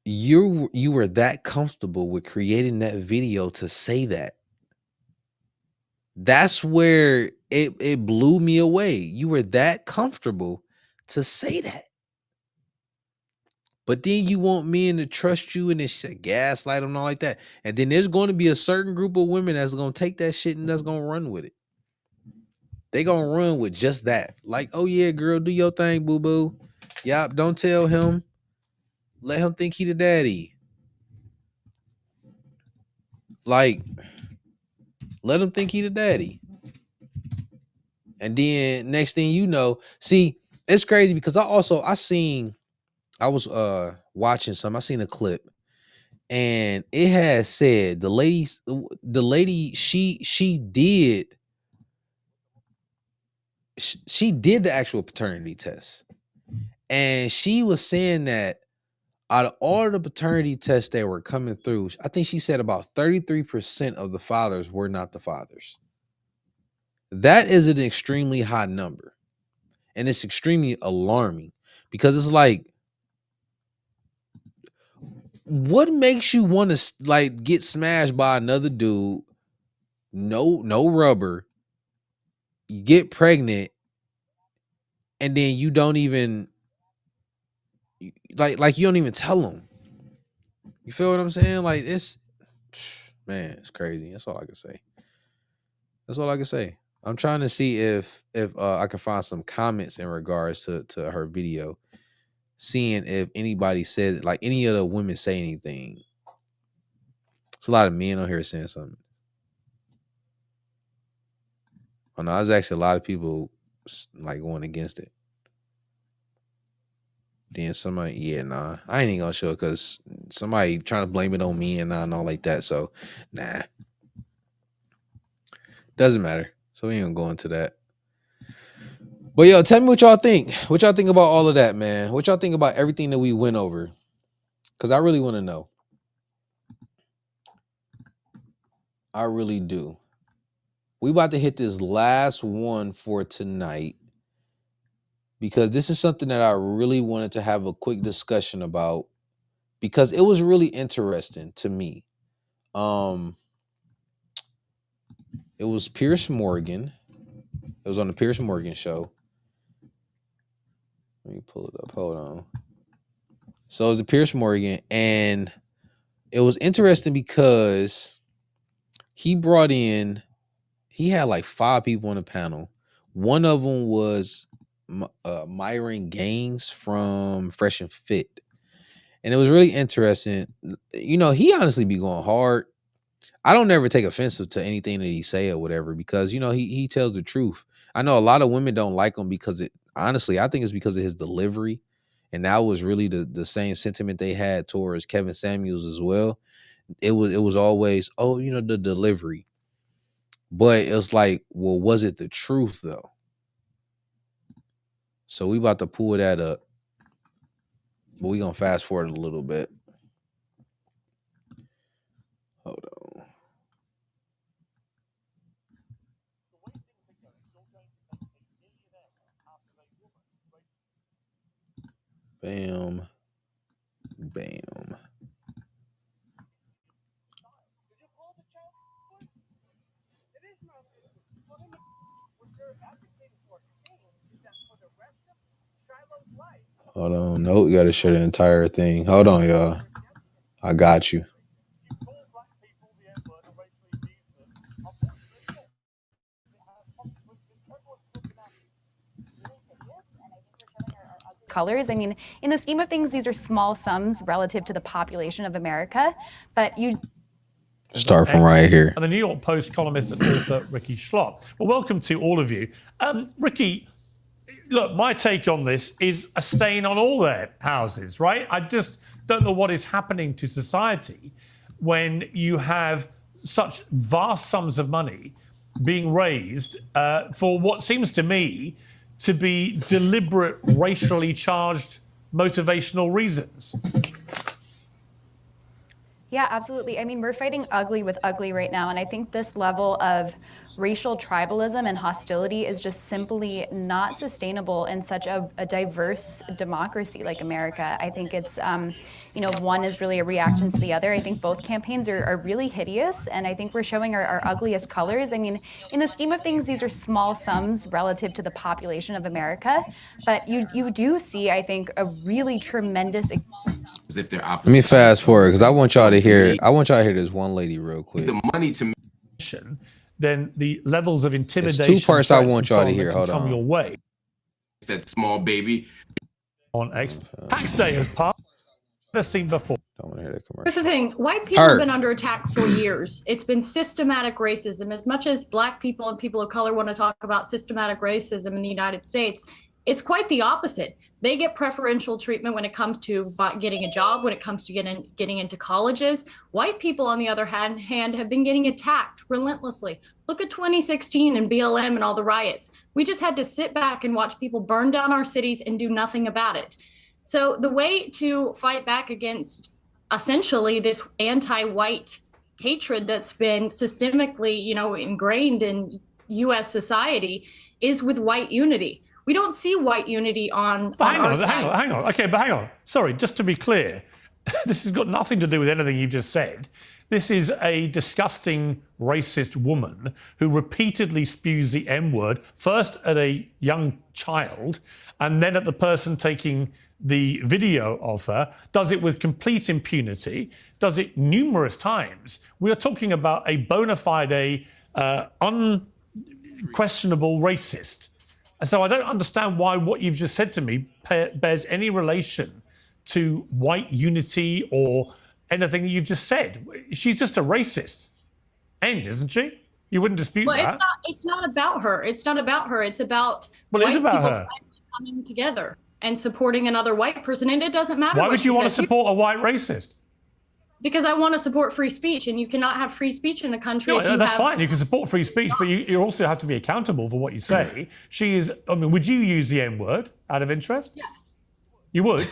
[SPEAKER 1] you were that comfortable with creating that video to say that. That's where it blew me away. You were that comfortable to say that. But then you want men to trust you, and then she said gaslight them and all like that. And then there's going to be a certain group of women that's going to take that shit and that's going to run with it. They going to run with just that. Like, oh yeah, girl, do your thing, boo-boo. Yup, don't tell him. Let him think he the daddy. Like, let him think he the daddy. And then next thing you know, see, it's crazy because I was watching some, I seen a clip, and it has said the lady, she did the actual paternity test. And she was saying that out of all the paternity tests that were coming through, I think she said about 33% of the fathers were not the fathers. That is an extremely high number. And it's extremely alarming because it's like, what makes you want to like get smashed by another dude? No rubber. You get pregnant, and then you don't even like you don't even tell them. You feel what I'm saying? Like, it's man, it's crazy. That's all I can say. That's all I can say. I'm trying to see if I can find some comments in regards to her video, seeing if anybody says, like, any of the women say anything. There's a lot of men on here saying something. Oh no, there's actually a lot of people like going against it. Then somebody, yeah, nah, I ain't even gonna show it because somebody trying to blame it on me and all like that. So, nah, doesn't matter. So we ain't gonna go into that. But yo, tell me what y'all think. What y'all think about all of that, man? What y'all think about everything that we went over? Because I really want to know. I really do. We about to hit this last one for tonight, because this is something that I really wanted to have a quick discussion about, because it was really interesting to me. It was Pierce Morgan. It was on the Pierce Morgan show. Let me pull it up. Hold on. So it was a Pierce Morgan, and it was interesting because he brought in, he had like 5 people on the panel. One of them was Myron Gaines from Fresh and Fit. And it was really interesting. You know, he honestly be going hard. I don't never take offensive to anything that he say or whatever, because, you know, he tells the truth. I know a lot of women don't like him because honestly, I think it's because of his delivery. And that was really the same sentiment they had towards Kevin Samuels as well. It was always, oh, you know, the delivery. But it's like, well, was it the truth though? So we about to pull that up. But we gonna fast forward a little bit. Hold on. Bam. Bam. Hold on. No, you gotta share the entire thing. Hold on, y'all. I got you.
[SPEAKER 20] Colors. I mean, in the scheme of things, these are small sums relative to the population of America, but you
[SPEAKER 1] start from right here.
[SPEAKER 21] And the New York Post columnist and author Ricky Schlott. Well, welcome to all of you. Ricky, look, my take on this is a stain on all their houses, right? I just don't know what is happening to society when you have such vast sums of money being raised for what seems to me to be deliberate, racially charged, motivational reasons.
[SPEAKER 20] Yeah, absolutely. I mean, we're fighting ugly with ugly right now. And I think this level of racial tribalism and hostility is just simply not sustainable in such a diverse democracy like America. I think it's, you know, one is really a reaction to the other. I think both campaigns are really hideous. And I think we're showing our ugliest colors. I mean, in the scheme of things, these are small sums relative to the population of America. But you do see, I think, a really tremendous...
[SPEAKER 1] As if they're opposite. Let me fast forward because I want y'all to hear. I want y'all to hear this one lady real quick.
[SPEAKER 21] The money to then the levels of intimidation.
[SPEAKER 1] There's 2 parts I want y'all to hear. Hold on.
[SPEAKER 21] Your way.
[SPEAKER 11] That small baby
[SPEAKER 21] on X tax day as part. Never seen before.
[SPEAKER 1] Don't want to hear that commercial.
[SPEAKER 22] Here's the thing: white people have been under attack for years. It's been systematic racism. As much as Black people and people of color want to talk about systematic racism in the United States, it's quite the opposite. They get preferential treatment when it comes to getting a job, when it comes to getting into colleges. White people, on the other hand, have been getting attacked relentlessly. Look at 2016 and BLM and all the riots. We just had to sit back and watch people burn down our cities and do nothing about it. So the way to fight back against essentially this anti-white hatred that's been systemically, you know, ingrained in U.S. society is with white unity. We don't see white unity on our side.
[SPEAKER 21] Hang on. Okay, but hang on. Sorry, just to be clear, this has got nothing to do with anything you've just said. This is a disgusting racist woman who repeatedly spews the M-word, first at a young child, and then at the person taking the video of her, does it with complete impunity, does it numerous times. We are talking about a bona fide, unquestionable racist. So I don't understand why what you've just said to me bears any relation to white unity or anything that you've just said. She's just a racist. End, isn't she? You wouldn't dispute that.
[SPEAKER 22] It's not about her. It's not about her. It's about
[SPEAKER 21] well, it is about her.
[SPEAKER 22] Coming together and supporting another white person. And it doesn't matter.
[SPEAKER 21] Why would you want to support a white racist?
[SPEAKER 22] Because I want to support free speech, and you cannot have free speech in the country.
[SPEAKER 21] No, that's fine. You can support free speech, but you also have to be accountable for what you say. She is. I mean, would you use the N-word out of interest?
[SPEAKER 22] Yes.
[SPEAKER 21] You would.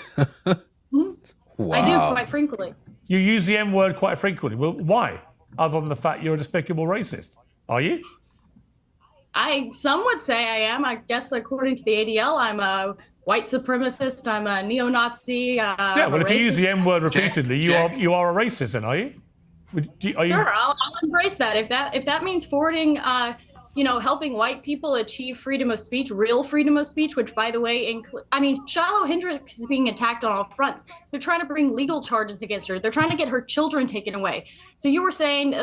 [SPEAKER 22] Wow. I do quite frequently.
[SPEAKER 21] You use the M-word quite frequently. Well, why? Other than the fact you're a despicable racist, are you?
[SPEAKER 22] Some would say I am. I guess according to the ADL, I'm a white supremacist. I'm a neo-Nazi.
[SPEAKER 21] Yeah, well, if you use the M-word repeatedly, you are a racist, then, are you?
[SPEAKER 22] Sure, I'll embrace that. If that means forwarding, helping white people achieve freedom of speech, real freedom of speech, which, by the way, Shiloh Hendricks is being attacked on all fronts. They're trying to bring legal charges against her. They're trying to get her children taken away. So you were saying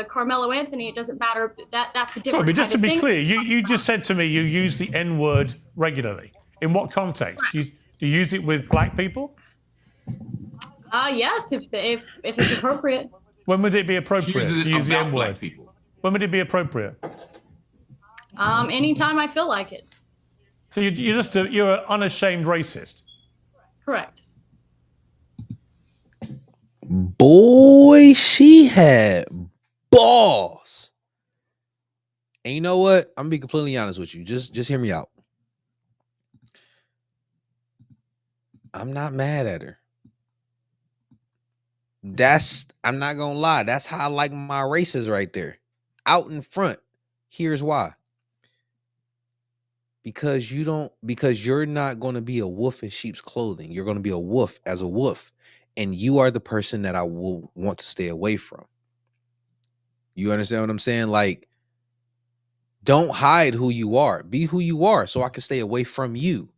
[SPEAKER 22] Carmelo Anthony, it doesn't matter. That's a different
[SPEAKER 21] Sorry, but just to be
[SPEAKER 22] thing.
[SPEAKER 21] clear, you just said to me you use the N-word regularly. In what context? Do you use it with black people?
[SPEAKER 22] Yes, if it's appropriate.
[SPEAKER 21] When would it be appropriate to use the
[SPEAKER 2] about
[SPEAKER 21] N-word?
[SPEAKER 2] black people.
[SPEAKER 21] When would it be appropriate?
[SPEAKER 22] Anytime I feel like it.
[SPEAKER 21] So you're an unashamed racist.
[SPEAKER 22] Correct.
[SPEAKER 1] Boy, she had balls. And you know what? I'm gonna be completely honest with you. Just hear me out. I'm not mad at her. I'm not gonna lie. That's how I like my races right there. Out in front. Here's why. Because you're not gonna be a wolf in sheep's clothing. You're gonna be a wolf as a wolf. And you are the person that I will want to stay away from. You understand what I'm saying? Like, don't hide who you are. Be who you are so I can stay away from you.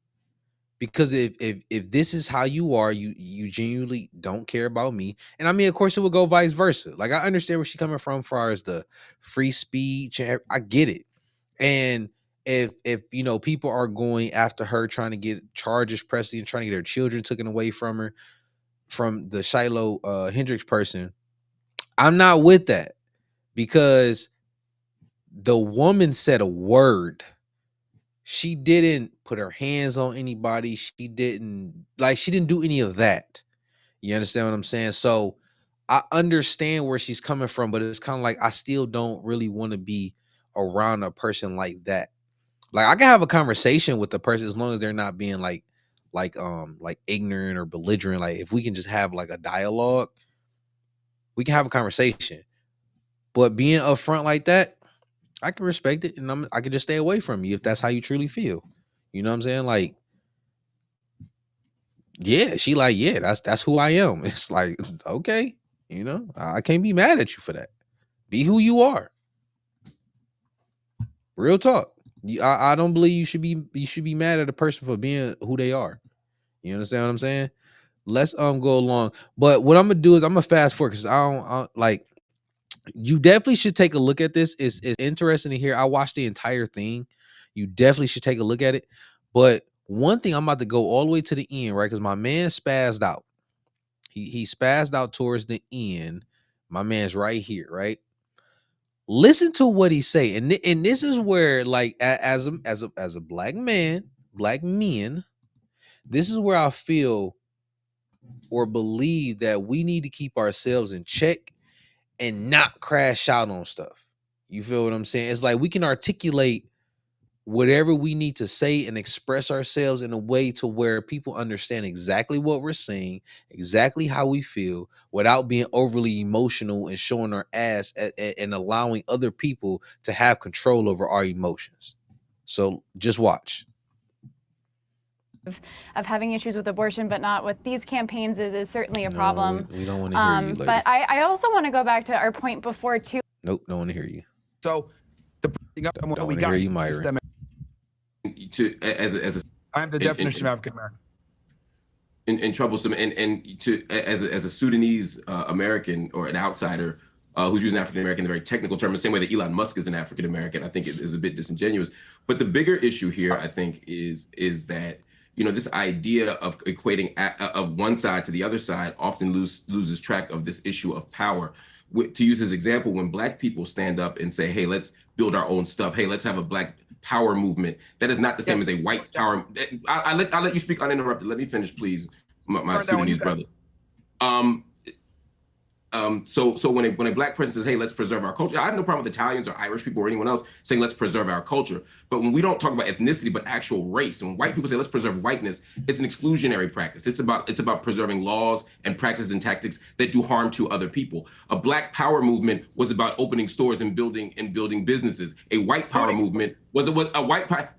[SPEAKER 1] Because if this is how you are, you genuinely don't care about me. And I mean, of course, it would go vice versa. Like, I understand where she's coming from as far as the free speech. And I get it. And if people are going after her, trying to get charges pressed and trying to get her children taken away from her, from the Shiloh Hendricks person, I'm not with that, because the woman said a word. She didn't put her hands on anybody. She didn't do any of that. You understand what I'm saying? So I understand where she's coming from, but it's kind of like, I still don't really want to be around a person like that. Like, I can have a conversation with the person as long as they're not being like ignorant or belligerent. Like, if we can just have like a dialogue, we can have a conversation. But being upfront like that, I can respect it, and I can just stay away from you if that's how you truly feel. You know what I'm saying? Like, yeah, she like, yeah, that's who I am. It's like, okay, I can't be mad at you for that. Be who you are. Real talk. I don't believe you should be mad at a person for being who they are. You understand what I'm saying? Let's go along. But what I'm gonna do is I'm gonna fast forward, because I don't like. You definitely should take a look at this. It's interesting to hear. I watched the entire thing. You definitely should take a look at it. But one thing, I'm about to go all the way to the end, right? Because my man spazzed out. He spazzed out towards the end. My man's right here, right? Listen to what he say, and this is where, like, as a black man, black men, this is where I feel or believe that we need to keep ourselves in check and not crash out on stuff. You feel what I'm saying? It's like we can articulate whatever we need to say and express ourselves in a way to where people understand exactly what we're saying, exactly how we feel, without being overly emotional and showing our ass and allowing other people to have control over our emotions. So just watch.
[SPEAKER 20] Of having issues with abortion, but not with these campaigns is certainly a problem.
[SPEAKER 1] We don't want to hear you, lady.
[SPEAKER 20] But I also want to go back to our point before too.
[SPEAKER 1] Nope, don't want to hear you.
[SPEAKER 4] So
[SPEAKER 1] don't want to hear you, Myron.
[SPEAKER 4] I'm the definition of African American.
[SPEAKER 2] And troublesome, and as a Sudanese American or an outsider who's using African American in a very technical term, the same way that Elon Musk is an African American, I think it is a bit disingenuous. But the bigger issue here, I think, is that this idea of equating of one side to the other side often loses track of this issue of power. To use his example, when Black people stand up and say, "Hey, let's build our own stuff. Hey, let's have a Black power movement," that is not the same as a white power. I'll let you speak uninterrupted. Let me finish, please, my Sudanese brother. So when a Black person says, "Hey, let's preserve our culture," I have no problem with Italians or Irish people or anyone else saying, "Let's preserve our culture." But when we don't talk about ethnicity, but actual race, and when white people say, "Let's preserve whiteness," it's an exclusionary practice. It's about preserving laws and practices and tactics that do harm to other people. A Black power movement was about opening stores and building businesses. A white power movement was a white power.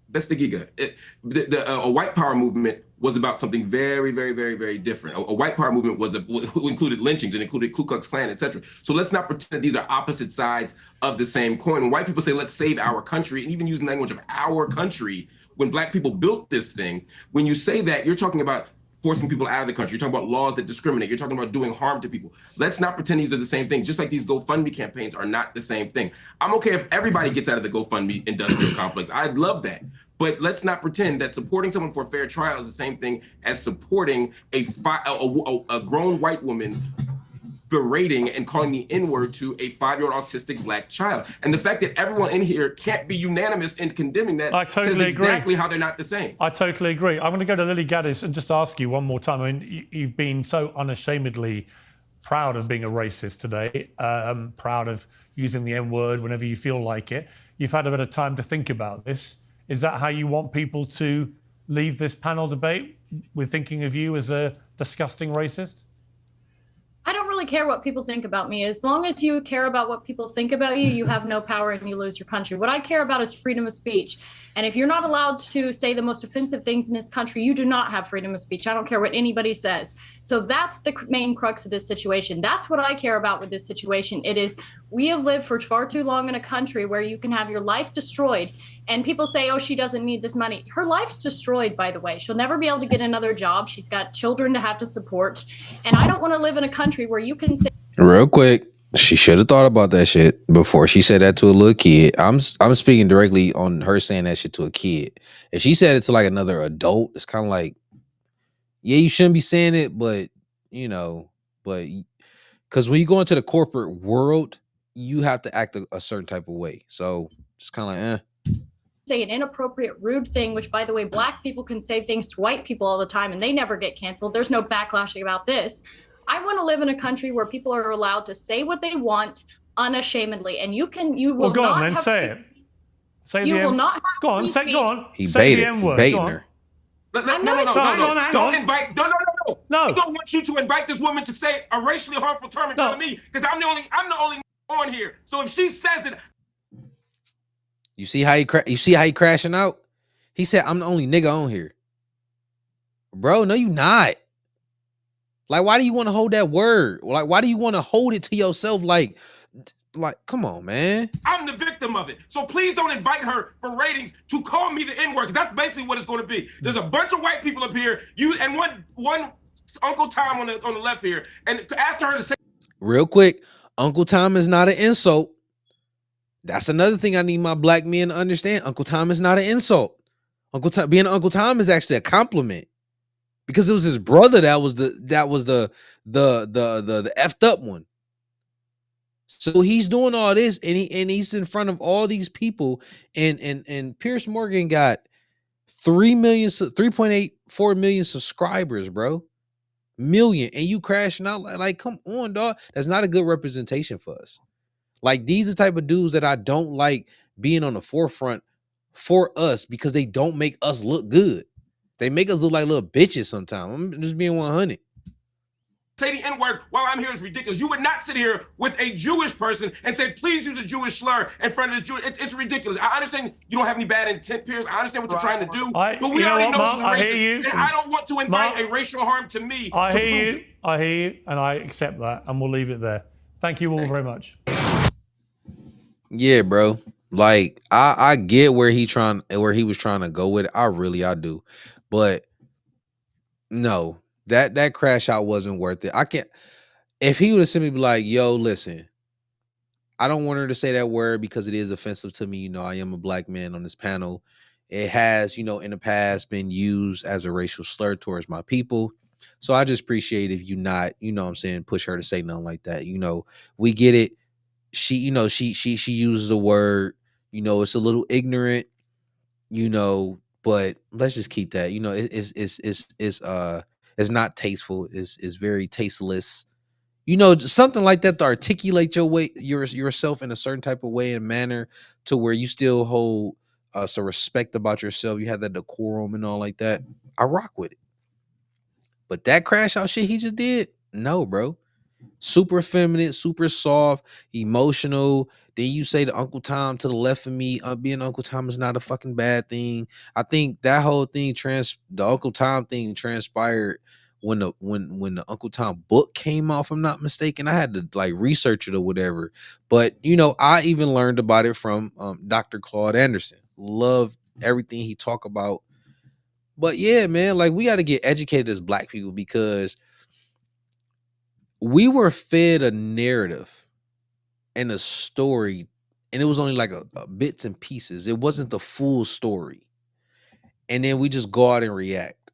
[SPEAKER 2] That's the giga. A white power movement was about something very, very, very, very different. A white power movement included lynchings and included Ku Klux Klan, etc. So let's not pretend that these are opposite sides of the same coin. When white people say, let's save our country, and even using language of our country, when black people built this thing, when you say that, you're talking about forcing people out of the country. You're talking about laws that discriminate. You're talking about doing harm to people. Let's not pretend these are the same thing, just like these GoFundMe campaigns are not the same thing. I'm okay if everybody gets out of the GoFundMe industrial complex. I'd love that. But let's not pretend that supporting someone for a fair trial is the same thing as supporting a grown white woman berating and calling the N-word to a 5-year-old autistic black child. And the fact that everyone in here can't be unanimous in condemning that says exactly how they're not the same.
[SPEAKER 21] I totally agree. I'm going to go to Lily Gaddis and just ask you one more time. I mean, you've been so unashamedly proud of being a racist today, proud of using the N-word whenever you feel like it. You've had a bit of time to think about this. Is that how you want people to leave this panel debate, with thinking of you as a disgusting racist?
[SPEAKER 22] I don't really care what people think about me. As long as you care about what people think about you, you have no power and you lose your country. What I care about is freedom of speech. And if you're not allowed to say the most offensive things in this country, you do not have freedom of speech. I don't care what anybody says. So that's the main crux of this situation. That's what I care about with this situation. It is, we have lived for far too long in a country where you can have your life destroyed. And people say, oh, she doesn't need this money. Her life's destroyed, by the way. She'll never be able to get another job. She's got children to have to support. And I don't want to live in a country where you can say...
[SPEAKER 1] Real quick, she should have thought about that shit before she said that to a little kid. I'm speaking directly on her saying that shit to a kid. If she said it to like another adult, it's kind of like, yeah, you shouldn't be saying it, but because when you go into the corporate world, you have to act a certain type of way. So just kind of like,
[SPEAKER 22] say an inappropriate, rude thing, which, by the way, black people can say things to white people all the time and they never get canceled. There's no backlashing about this. I want to live in a country where people are allowed to say what they want unashamedly, and you will
[SPEAKER 21] well, go
[SPEAKER 22] not
[SPEAKER 21] on, then
[SPEAKER 22] have
[SPEAKER 21] say it. Say
[SPEAKER 22] you
[SPEAKER 21] the
[SPEAKER 22] will
[SPEAKER 21] M-
[SPEAKER 22] not have
[SPEAKER 21] go on,
[SPEAKER 22] free
[SPEAKER 21] say
[SPEAKER 22] speech.
[SPEAKER 21] go on.
[SPEAKER 1] he
[SPEAKER 21] Say
[SPEAKER 1] baited,
[SPEAKER 21] the M-word.
[SPEAKER 1] baiting
[SPEAKER 21] Go on.
[SPEAKER 1] her.
[SPEAKER 2] No.
[SPEAKER 21] Hang
[SPEAKER 2] Invite. No. I don't want you to invite this woman to say a racially harmful term in front of me, because I'm the only on here. So if she says it,
[SPEAKER 1] You see how he crashing out? He said, "I'm the only nigga on here." Bro, no, you not. Like, why do you want to hold that word? Like, why do you want to hold it to yourself? Like, come on, man.
[SPEAKER 2] I'm the victim of it. So please don't invite her for ratings to call me the N-word, because that's basically what it's going to be. There's a bunch of white people up here, you and one Uncle Tom on the left here, and asking her to say.
[SPEAKER 1] Real quick, Uncle Tom is not an insult. That's another thing I need my black men to understand. Uncle Tom is not an insult. Being Uncle Tom is actually a compliment, because it was his brother that was the effed up one. So he's doing all this, and he's in front of all these people, and Pierce Morgan got 3.84 million subscribers, bro. Million, and you crashing out like come on, dog. That's not a good representation for us. Like, these are the type of dudes that I don't like being on the forefront for us, because they don't make us look good. They make us look like little bitches sometimes. I'm just being 100.
[SPEAKER 2] Say the N-word while I'm here is ridiculous. You would not sit here with a Jewish person and say, please use a Jewish slur in front of this Jewish. It's ridiculous. I understand you don't have any bad intent, Pierce. I understand what you're trying to do. But we already know she's racist. And I don't want to invite a racial harm to me.
[SPEAKER 21] I hear you, and I accept that, and we'll leave it there. Thank you all very much.
[SPEAKER 1] Yeah, bro. Like, I get where he was trying to go with it. I do. But no, that crash out wasn't worth it. I can't. If he would have simply be like, yo, listen, I don't want her to say that word because it is offensive to me. You know, I am a black man on this panel. It has, in the past been used as a racial slur towards my people. So I just appreciate if you not, push her to say nothing like that. We get it. She uses the word, it's a little ignorant, but let's just keep that. It's not tasteful. It's very tasteless. Something like that to articulate yourself in a certain type of way and manner to where you still hold some respect about yourself. You have that decorum and all like that. I rock with it. But that crash out shit he just did, no, bro. Super feminine, super soft, emotional. Then you say to Uncle Tom to the left of me, being Uncle Tom is not a fucking bad thing. I think that whole thing the Uncle Tom thing transpired when the Uncle Tom book came out, if I'm not mistaken. I had to like research it or whatever. But you know, I even learned about it from Dr. Claude Anderson. Love everything he talked about. But yeah, man, like we got to get educated as black people because we were fed a narrative and a story, and it was only like a bits and pieces. It wasn't the full story. And then we just go out and react.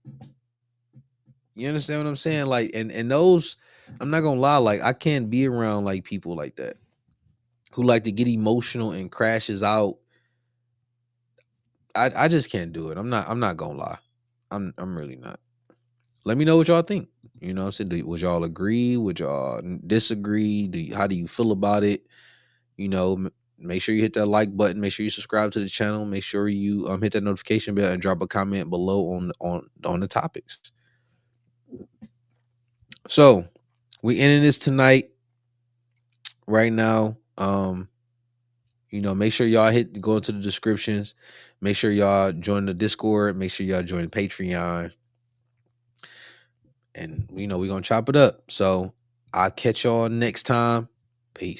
[SPEAKER 1] You understand what I'm saying? Like, and those, I'm not gonna lie, like I can't be around like people like that who like to get emotional and crashes out. I just can't do it. I'm not gonna lie. I'm really not. Let me know what y'all think. You know what I'm saying? Would y'all agree? Would y'all disagree? How do you feel about it? You know, make sure you hit that like button. Make sure you subscribe to the channel. Make sure you hit that notification bell and drop a comment below on the topics. So we ending this tonight. Right now, you know, make sure y'all go into the descriptions. Make sure y'all join the Discord. Make sure y'all join the Patreon. And you know, we're gonna chop it up. So I'll catch y'all next time. Peace.